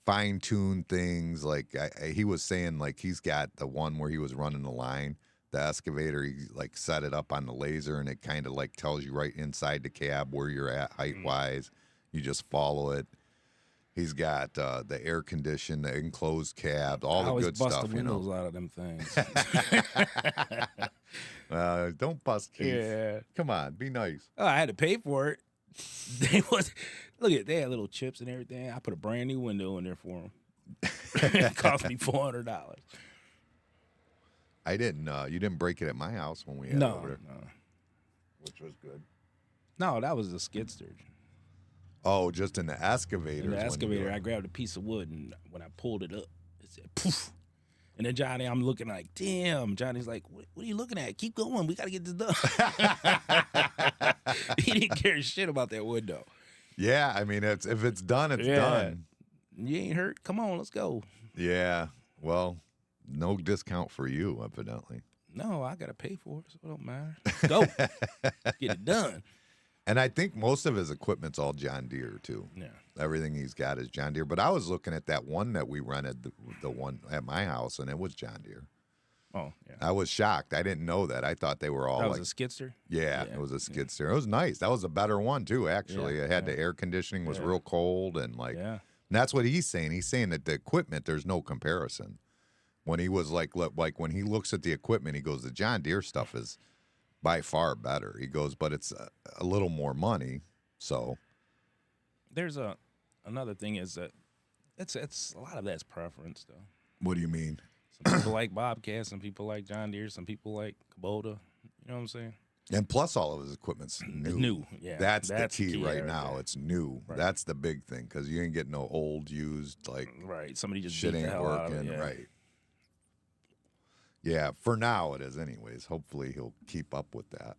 fine-tuned things. Like he was saying, like he's got the one where he was running the line, the excavator, he like set it up on the laser and it kind of like tells you right inside the cab where you're at height-wise. You just follow it. He's got the air condition, the enclosed cab, all the good stuff. I always bust the windows out of them things. Don't bust, Keith. Yeah. Come on, be nice. Oh, I had to pay for it. They had little chips and everything. I put a brand new window in there for them. It cost me $400. I didn't. You didn't break it at my house when we had it over there. No. Which was good. No, that was the skid steer. Oh, just in the excavator. In the excavator, I grabbed a piece of wood, and when I pulled it up, it said poof. And then Johnny, I'm looking like, damn. Johnny's like, what are you looking at? Keep going. We got to get this done. He didn't care shit about that window. Yeah, I mean, if it's done, it's done. You ain't hurt? Come on, let's go. Yeah, well, no discount for you, evidently. No, I got to pay for it, so it don't matter. Let's go. Get it done. And I think most of his equipment's all John Deere, too. Yeah. Everything he's got is John Deere. But I was looking at that one that we rented, the one at my house, and it was John Deere. Oh, yeah. I was shocked. I didn't know that. I thought they were all That like... was a skidster? Yeah, it was a skid steer. It was nice. That was a better one, too, actually. Yeah, It had the air conditioning, was real cold, and like... Yeah. And that's what he's saying. He's saying that the equipment, there's no comparison. When he was like when he looks at the equipment, he goes, the John Deere stuff is by far better. He goes, but it's a little more money, so... There's another thing is that it's a lot of that's preference, though. What do you mean? Some people like Bobcat, some people like John Deere, some people like Kubota. You know what I'm saying? And plus, all of his equipment's new. It's new, yeah. That's the key right right now. there. It's new. Right. That's the big thing, because you ain't getting no old, used, like, Right. Somebody just shit beat the ain't hell out of working. it. Yeah. Right. Yeah, for now it is anyways. Hopefully he'll keep up with that.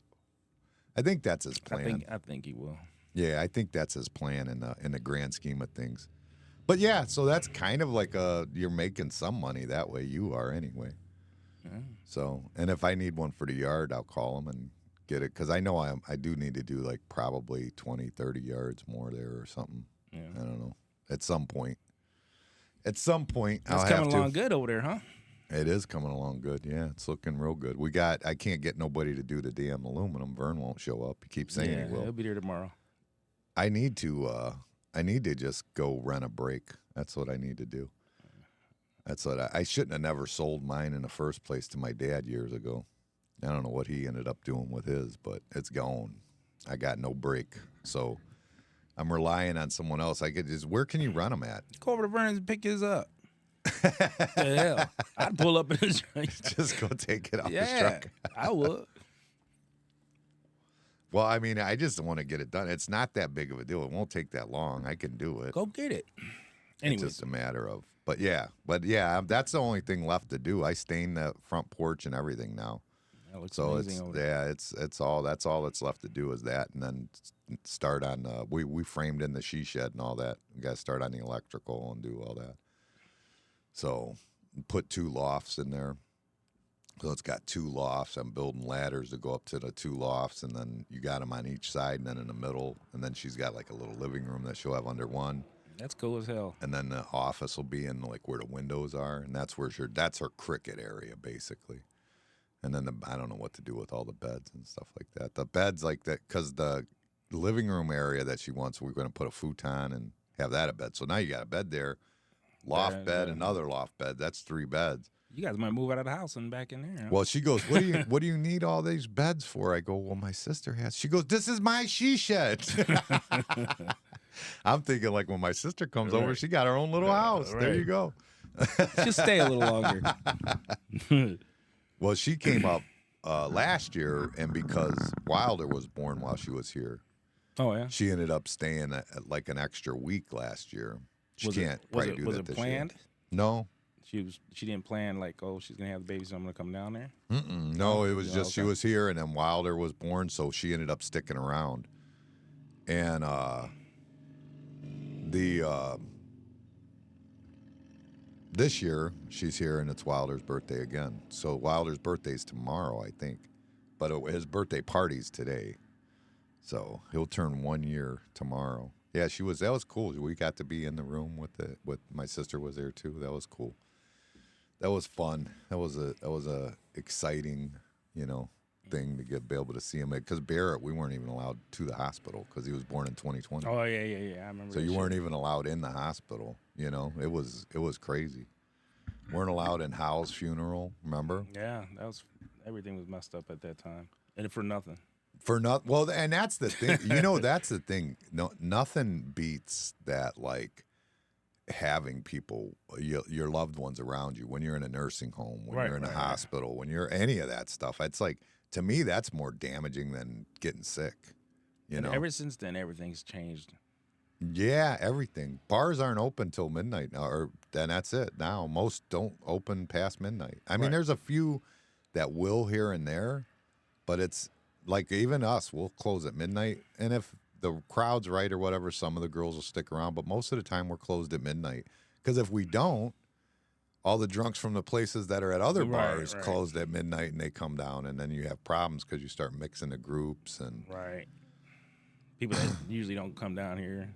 I think that's his plan. I think he will. Yeah, I think that's his plan in the grand scheme of things. But yeah, so that's kind of like you're making some money that way. You are anyway. Yeah. So, and if I need one for the yard, I'll call him and get it, because I know I do need to do like probably 20, 30 yards more there or something. Yeah. I don't know. At some point. I'll It's have coming to. along good over there, huh? It is coming along good. Yeah, it's looking real good. I can't get nobody to do the damn aluminum. Vern won't show up. He keeps saying he will. He'll be there tomorrow. I need to just go rent a brake. That's what I need to do. That's what I shouldn't have never sold mine in the first place to my dad years ago. I don't know what he ended up doing with his, but it's gone. I got no brake, so I'm relying on someone else. Where can you run them at? Go over to Vern's and pick his up. The hell, I'd pull up in his Just go take it off his Yeah, truck. I would. Well, I mean, I just want to get it done. It's not that big of a deal. It won't take that long. I can do it. Go get it. It's Anyways, just a matter of, but yeah, that's the only thing left to do. I stained the front porch and everything now. that looks So amazing over there. it's all that's left to do is that, and then start on. We framed in the she shed and all that. We got to start on the electrical and do all that. So put 2 lofts in there. So it's got 2 lofts. I'm building ladders to go up to the 2 lofts, and then you got them on each side, and then in the middle, and then she's got like a little living room that she'll have under one. That's cool as hell. And then the office will be in like where the windows are, and that's her cricket area basically. And then I don't know what to do with all the beds and stuff like that. The beds like that, because the living room area that she wants, we're going to put a futon and have that a bed. So now you got a bed there, loft bed, another loft bed. That's 3 beds. You guys might move out of the house and back in there. Huh? Well, she goes, what do you need all these beds for? I go, well, my sister has. She goes, this is my she shed. I'm thinking like when my sister comes over, she got her own little house. There you go. Just stay a little longer. Well, she came up last year, and because Wilder was born while she was here, Oh yeah. she ended up staying like an extra week last year. She Was can't it, probably do was that it this planned? year. No. She didn't plan like, oh, she's gonna have the baby, so I'm gonna come down there. No, it was just she okay. was here, and then Wilder was born, so she ended up sticking around. And this year she's here, and it's Wilder's birthday again. So Wilder's birthday's tomorrow, I think, but his birthday party's today. So he'll turn 1 year tomorrow. Yeah, that was cool. We got to be in the room with my sister was there too. That was cool. That was fun. That was a exciting, thing to be able to see him. Because Barrett, we weren't even allowed to the hospital because he was born in 2020. Oh yeah. I remember. So you weren't even allowed in the hospital. It was crazy. Weren't allowed in Hal's funeral. Remember? Yeah, everything was messed up at that time, and for nothing. Well, and that's the thing. That's the thing. No, nothing beats that, like having people, your loved ones around you when you're in a nursing home, when you're in a hospital, when you're any of that stuff. It's like, to me, that's more damaging than getting sick. And ever since then, everything's changed. Yeah, everything. Bars aren't open till midnight now, or then that's it. Now most don't open past midnight. I mean, Right. there's a few that will here and there, but it's like even us, we'll close at midnight, and if the crowd's right or whatever, some of the girls will stick around. But most of the time, we're closed at midnight because if we don't, all the drunks from the places that are at other Right, bars right. closed at midnight, and they come down, and then you have problems because you start mixing the groups and. Right. People that usually don't come down here,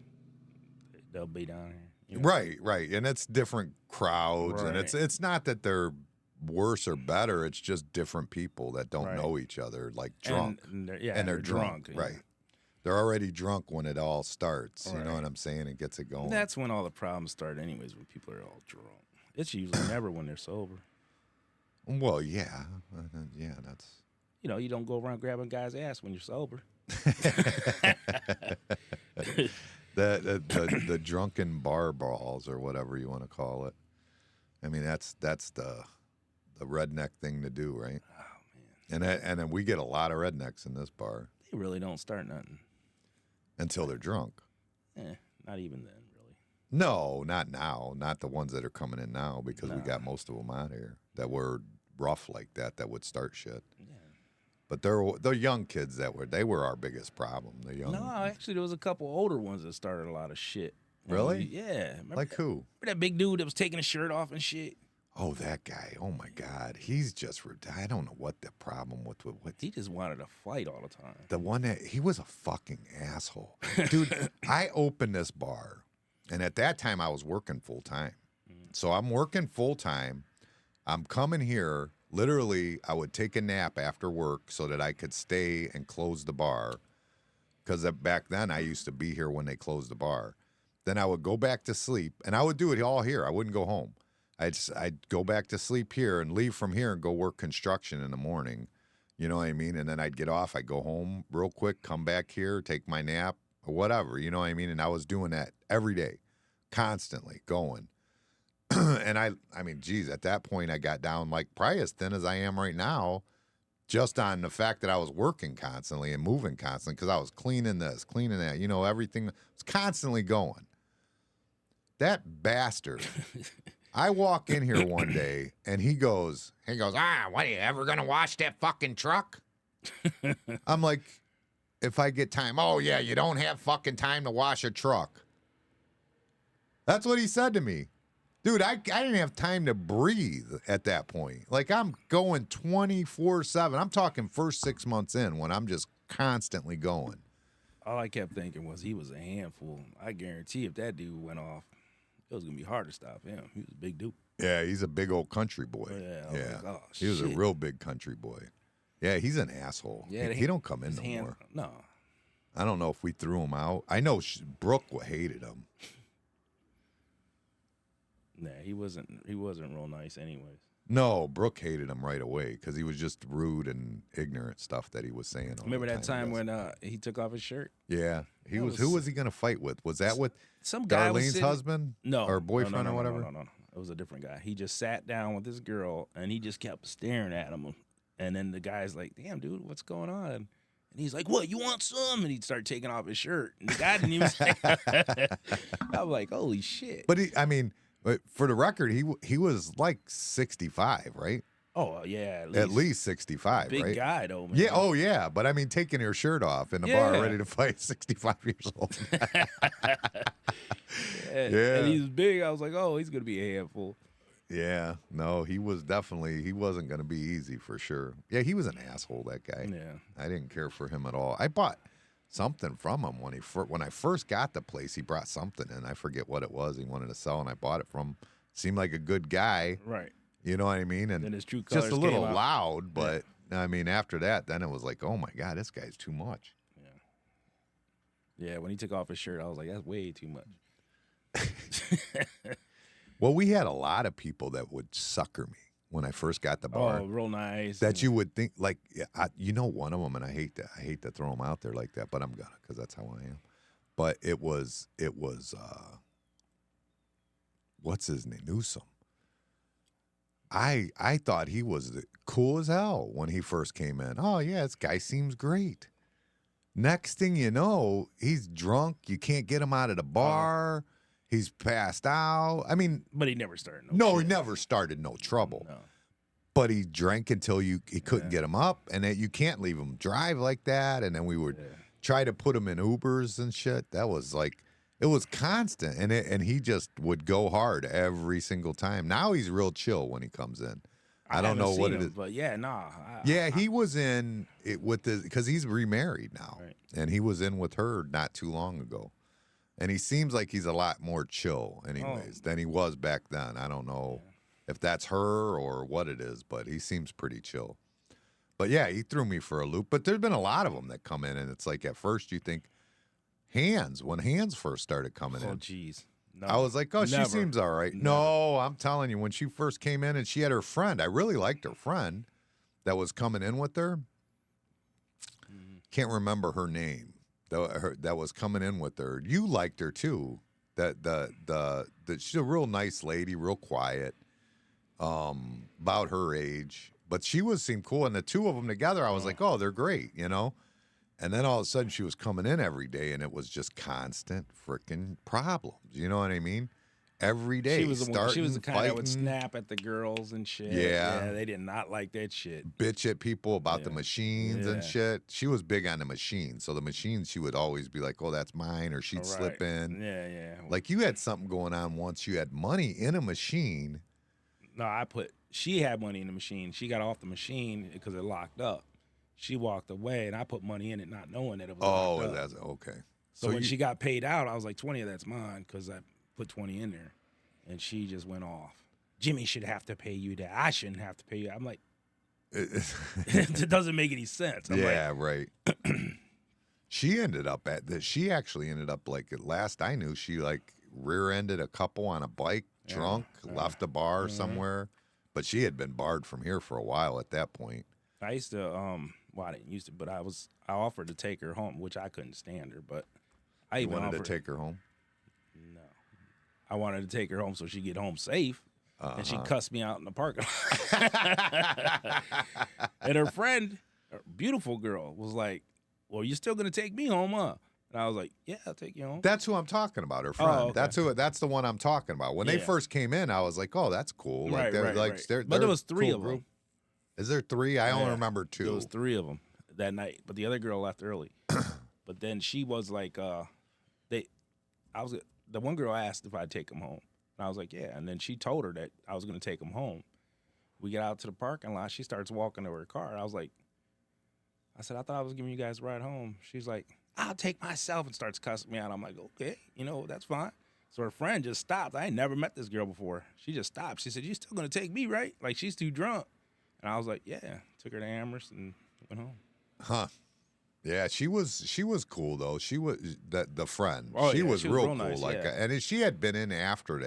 they'll be down here. You know? Right, and it's different crowds, and Right. it's not that they're worse or better. It's just different people that don't Right. know each other, like drunk, And they're, and they're drunk, yeah. right? They're already drunk when it all starts. You know Right. what I'm saying? It gets it going. That's when all the problems start, anyways. When people are all drunk, it's usually never when they're sober. Well, yeah, yeah, that's. You know, you don't go around grabbing guys' ass when you're sober. The drunken bar brawls or whatever you want to call it. I mean, that's the redneck thing to do, right? Oh man, And then we get a lot of rednecks in this bar they really don't start nothing. until they're drunk. Not even then, really. No, not now. Not the ones that are coming in now because we No. got most of them out here that were rough like that would start shit. Yeah. But they're young kids they were our biggest problem. The young. No, actually, there was a couple older ones that started a lot of shit. Really? Yeah. Remember Like who? remember that big dude that was taking his shirt off and shit? Oh, that guy. Oh my God. He's just. I don't know what the problem with what He just wanted to fight all the time. the one that he was a fucking asshole, dude. I opened this bar, and at that time I was working full time. So I'm working full time. I'm coming here. Literally, I would take a nap after work so that I could stay and close the bar. Because back then I used to be here when they closed the bar. Then I would go back to sleep, and I would do it all here. I wouldn't go home. I'd go back to sleep here and leave from here and go work construction in the morning. You know what I mean? And then I'd get off. I'd go home real quick, come back here, take my nap or whatever. You know what I mean? And I was doing that every day, constantly going. And I mean, geez, at that point I got down like probably as thin as I am right now, just on the fact that I was working constantly and moving constantly because I was cleaning this, cleaning that, you know, everything was constantly going. That bastard. I walk in here one day and he goes, what are you ever gonna wash that fucking truck? I'm like, if I get time, oh yeah, you don't have fucking time to wash a truck. That's what he said to me. Dude, I didn't have time to breathe at that point. Like I'm going 24/7. I'm talking first 6 months in when I'm just constantly going. All I kept thinking was he was a handful. I guarantee if that dude went off, it was gonna be hard to stop him. He was a big dude. Yeah, he's a big old country boy. Yeah, I was like, oh, he was a shit. real big country boy. Yeah, he's an asshole. Yeah, he don't come in his no hand- more. No, I don't know if we threw him out. I know Brooke hated him. nah, he wasn't real nice, anyways. No, Brooke hated him right away because he was just rude and ignorant stuff that he was saying. all Remember the that time Yes. when he took off his shirt? Yeah, he That was. was- Who was he going to fight with? Was that with Some guy was Darlene's sitting- husband? No, or boyfriend no, or whatever. No. It was a different guy. He just sat down with this girl and he just kept staring at him. And then the guy's like, "Damn, dude, what's going on?" And he's like, "What? You want some?" And he'd start taking off his shirt. And the guy didn't even say. I'm like, "Holy shit!" But I mean, for the record, he was like 65, right? Oh yeah, At least 65, big right? guy though, man. Yeah. Oh yeah. But I mean, taking her shirt off in a bar, Yeah. ready to fight, 65 years old. And, Yeah. and he's big. I was like, "Oh, he's gonna be a handful." Yeah, no, he wasn't going to be easy for sure. Yeah, he was an asshole, that guy. Yeah. I didn't care for him at all. I bought something from him when I first got the place. He brought something in. I forget what it was he wanted to sell, and I bought it from him. Seemed like a good guy. Right. You know what I mean? And Then his true just a colors little came out. loud, but I mean, after that, then it was like, oh my God, this guy's too much. Yeah. When he took off his shirt, I was like, "That's way too much." Well, we had a lot of people that would sucker me when I first got the bar. Oh, real nice. That you would think, like, one of them, and I hate to throw them out there like that, but I'm gonna, because that's how I am. But it was, what's his name, Newsom. I thought he was cool as hell when he first came in. Oh yeah, this guy seems great. Next thing you know, he's drunk. You can't get him out of the bar. He's passed out. I mean, But he never started. no, shit. he never started no trouble. No. But he drank until he couldn't get him up, and then you can't leave him drive like that. And then we would try to put him in Ubers and shit. That was like, it was constant, and he just would go hard every single time. Now he's real chill when he comes in. I don't know what it is, but yeah, nah. he was in it with because he's remarried now, Right. and he was in with her not too long ago, and he seems like he's a lot more chill, anyways, than he was back then. I don't know if that's her or what it is, but he seems pretty chill. But yeah, he threw me for a loop. But there's been a lot of them that come in, and it's like at first you think when Hands first started coming in. Oh, jeez. No, I was like, oh, she never. seems all right. Never. No, I'm telling you, when she first came in and she had her friend, I really liked her friend that was coming in with her. Can't remember her name. That was coming in with her. You liked her too. She's a real nice lady, real quiet, about her age. But she seemed cool, and the two of them together, I was like, oh, they're great, you know. And then all of a sudden, she was coming in every day, and it was just constant freaking problems. You know what I mean? Every day, She was the kind that would fighting, snap at the girls and shit. Yeah. They did not like that shit. bitch at people about the machines and Yeah. shit. She was big on the machines, so the machines, she would always be like, "Oh, that's mine," or she'd slip in. Yeah. Like you had something going on once. You had money in a machine. No, she had money in the machine. She got off the machine because it locked up. She walked away, and I put money in it, not knowing that it was locked up. That's okay. So when she got paid out, I was like, 20 of that's mine because I put 20 in there. And she just went off. Jimmy should have to pay you that. I shouldn't have to pay you. I'm like, it doesn't make any sense. I'm right. She actually ended up like last I knew, she like rear-ended a couple on a bike, drunk, left a bar somewhere. But she had been barred from here for a while at that point. I used to, well, I didn't used to, but I offered to take her home, which I couldn't stand her, but I You even wanted offered to take her home? No. I wanted to take her home so she'd get home safe. And she cussed me out in the parking lot. And her friend, a beautiful girl, was like, well, you're still going to take me home, huh? And I was like, yeah, I'll take you home. That's who I'm talking about, her friend. Okay. That's the one I'm talking about. When they first came in, I was like, oh, that's cool. Like Right. they're But there was three cool of them. group. Is there three? I only remember two. There was three of them that night, but the other girl left early. But then she was like, the one girl asked if I'd take him home. And I was like, yeah. And then she told her that I was going to take him home. We get out to the parking lot. She starts walking to her car. I said, I thought I was giving you guys a ride home. She's like, I'll take myself, and starts cussing me out. I'm like, okay, that's fine. So her friend just stopped. I ain't never met this girl before. She just stopped. She said, you still going to take me, right? Like, she's too drunk. And I was like, yeah. Took her to Amherst and went home. Huh. Yeah, she was cool though. She was the friend. Oh, she yeah, was she was real real cool. nice, Like, yeah. and she had been in after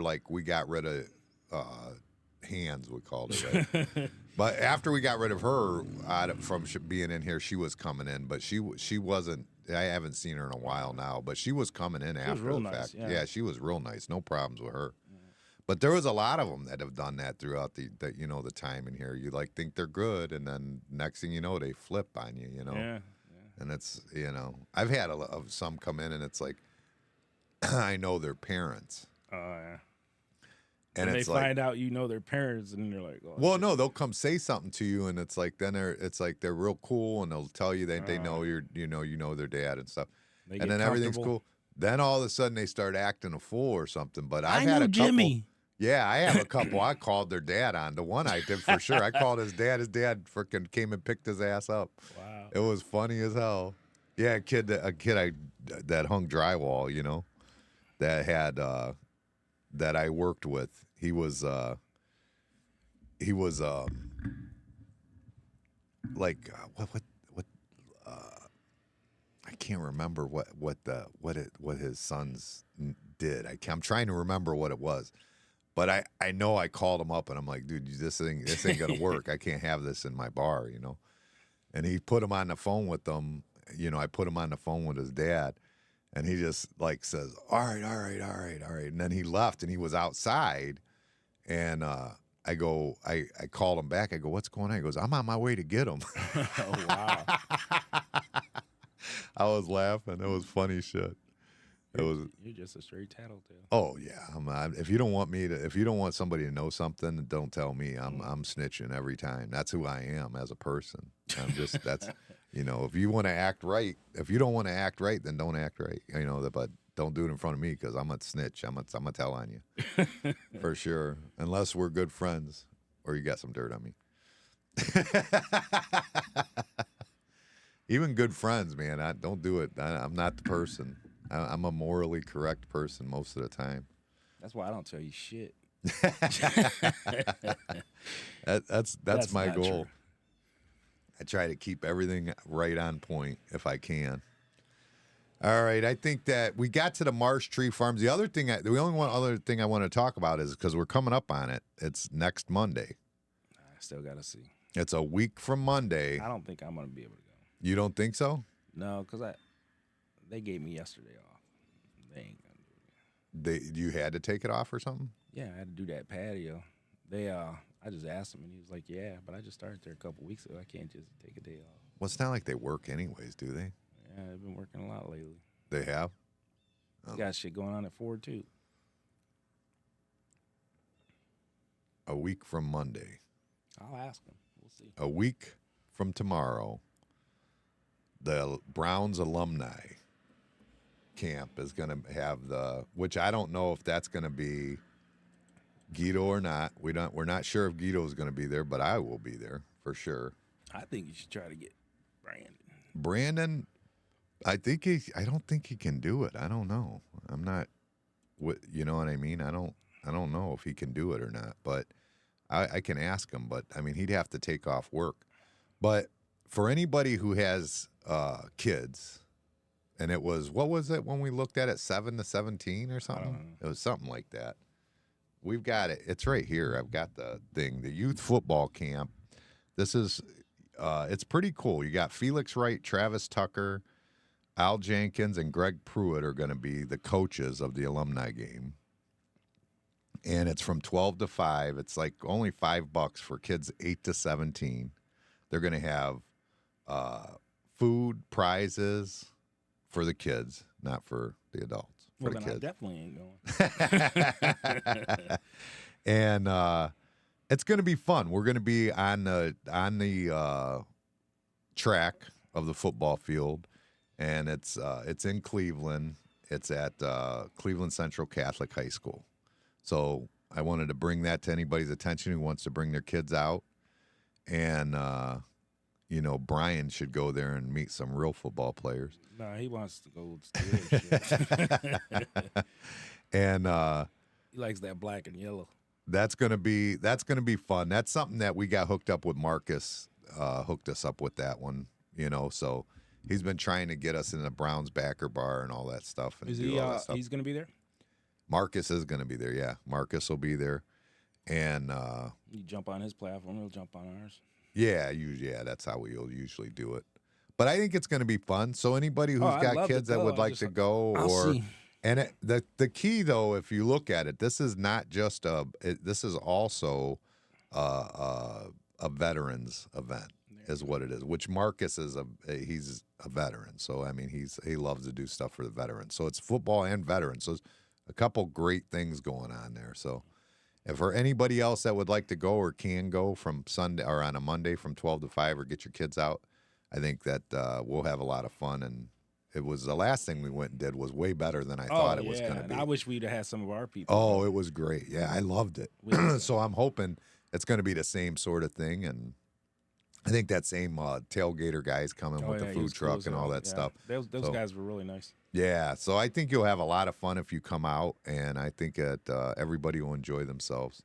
like we got rid of Hands, we called it. Right? But after we got rid of her from being in here, she was coming in. But she wasn't. I haven't seen her in a while now. But she was coming in after real the nice, fact. yeah. She was real nice. No problems with her. But there was a lot of them that have done that throughout the time in here. You like think they're good, and then next thing you know, they flip on you. Yeah. And it's I've had some come in, and it's like I know their parents, Oh, yeah. and When it's they like, find out you know their parents, and they're like, oh, well, no, they'll come say something to you, and it's like then they're real cool, and they'll tell you they know you know their dad and stuff, they and get then everything's comfortable. cool. Then all of a sudden they start acting a fool or something. But I I've had knew a couple. Jimmy. Yeah, I have a couple. I called their dad on. The one I did for sure. I called his dad. His dad freaking came and picked his ass up. Wow. It was funny as hell. Yeah, a kid that hung drywall, that had that I worked with. He was like what I can't remember what his sons did. I'm trying to remember what it was. But I know I called him up and I'm like, dude, this ain't gonna work. I can't have this in my bar, And he put him on the phone with them. I put him on the phone with his dad, and he just like says, all right. And then he left, and he was outside, and I called him back. I go, what's going on? He goes, I'm on my way to get him. Oh, wow. I was laughing. It was funny shit. It was. You're just a straight tattletale. Oh yeah. If you don't want somebody to know something, don't tell me. I'm snitching every time. That's who I am as a person. I'm just that's. If you want to act right, if you don't want to act right, then don't act right. But don't do it in front of me because I'm a snitch. I'm gonna tell on you for sure. Unless we're good friends or you got some dirt on me. Even good friends, man. I don't do it. I'm not the person. I'm a morally correct person most of the time. That's why I don't tell you shit. That's my goal. True. I try to keep everything right on point if I can. All right, I think that we got to the Marsh Tree Farms. The other thing I want to talk about is because we're coming up on it. It's next Monday. I still gotta see. It's a week from Monday. I don't think I'm gonna be able to go. You don't think so? No, because they gave me yesterday off. They ain't gonna do it. You had to take it off or something? Yeah, I had to do that patio. I just asked him, and he was like, "Yeah, but I just started there a couple weeks ago. I can't just take a day off." Well, it's not like they work anyways, do they? Yeah, I've been working a lot lately. They have? Oh. Got shit going on at Ford too. A week from Monday. I'll ask him. We'll see. A week from tomorrow, the Browns alumni camp is going to have which I don't know if that's going to be Guido or not. We're not sure if Guido is going to be there, but I will be there for sure. I think you should try to get Brandon. Brandon, I don't think he can do it. I don't know. I'm not, you know what I mean? I don't know if he can do it or not, but I can ask him, but I mean, he'd have to take off work. But for anybody who has kids, and what was it when we looked at it, 7 to 17 or something? It was something like that. We've got it. It's right here. I've got the thing, the youth football camp. This is, it's pretty cool. You got Felix Wright, Travis Tucker, Al Jenkins, and Greg Pruitt are going to be the coaches of the alumni game. And it's from 12 to 5. It's like only $5 for kids 8 to 17. They're going to have food, prizes for the kids, not for the adults. Well, the then kids. I definitely ain't going. And it's going to be fun. We're going to be on the track of the football field, and it's in Cleveland. It's at Cleveland Central Catholic High School. So I wanted to bring that to anybody's attention who wants to bring their kids out. And, Brian should go there and meet some real football players. No, he wants to go steal shit. And he likes that black and yellow. That's gonna be fun. That's something that we got hooked up with. Marcus hooked us up with that one. So he's been trying to get us in the Browns backer bar and all that stuff. And Is do he? all that stuff. He's gonna be there. Marcus is gonna be there. Yeah, Marcus will be there. And You jump on his platform, he'll jump on ours. yeah, that's how we'll usually do it. But I think it's going to be fun. So anybody who's got kids that would like to go, the key though, if you look at it, this is not just this is also a veterans event, is what it is. Which Marcus is he's a veteran, so I mean he loves to do stuff for the veterans. So it's football and veterans. So there's a couple great things going on there. So. If for anybody else that would like to go or can go from Sunday or on a Monday from 12 to 5 or get your kids out, I think that we'll have a lot of fun. And it was the last thing we went and did was way better than I thought it was going to be. I wish we'd have had some of our people. Oh, it was great. Yeah, I loved it. So I'm hoping it's going to be the same sort of thing. And I think that same tailgater guy's coming with the food truck and all that stuff. Those guys were really nice. Yeah, so I think you'll have a lot of fun if you come out, and I think that everybody will enjoy themselves.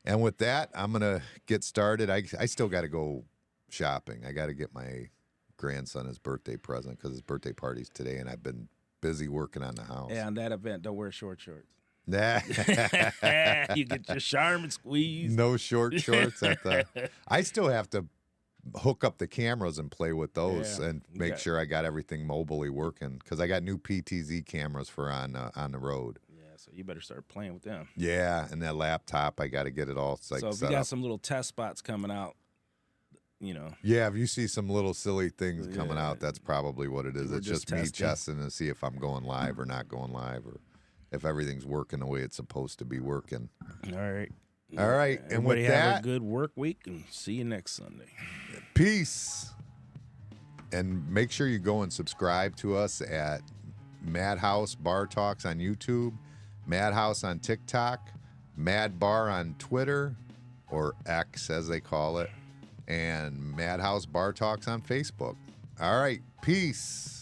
And with that, I'm going to get started. I still got to go shopping. I got to get my grandson his birthday present because his birthday party's today, and I've been busy working on the house. Yeah, on that event, don't wear short shorts. Nah. You get your Charmin squeeze. No short shorts I still have to hook up the cameras and play with those and make sure I got everything mobilely working because I got new PTZ cameras for on the road. Yeah, so you better start playing with them. Yeah, and that laptop, I got to get it all so if you got some little test spots coming out, Yeah, if you see some little silly things coming Yeah. out, that's probably what it is. We're It's just just me testing. testing to see if I'm going live or not going live, or if everything's working the way it's supposed to be working. All right. All right, and Everybody with have that, a good work week, and see you next Sunday. peace. And make sure you go and subscribe to us at Madhouse Bar Talks on YouTube, Madhouse on TikTok, Mad Bar on Twitter, or X as they call it, and Madhouse Bar Talks on Facebook. All right, peace.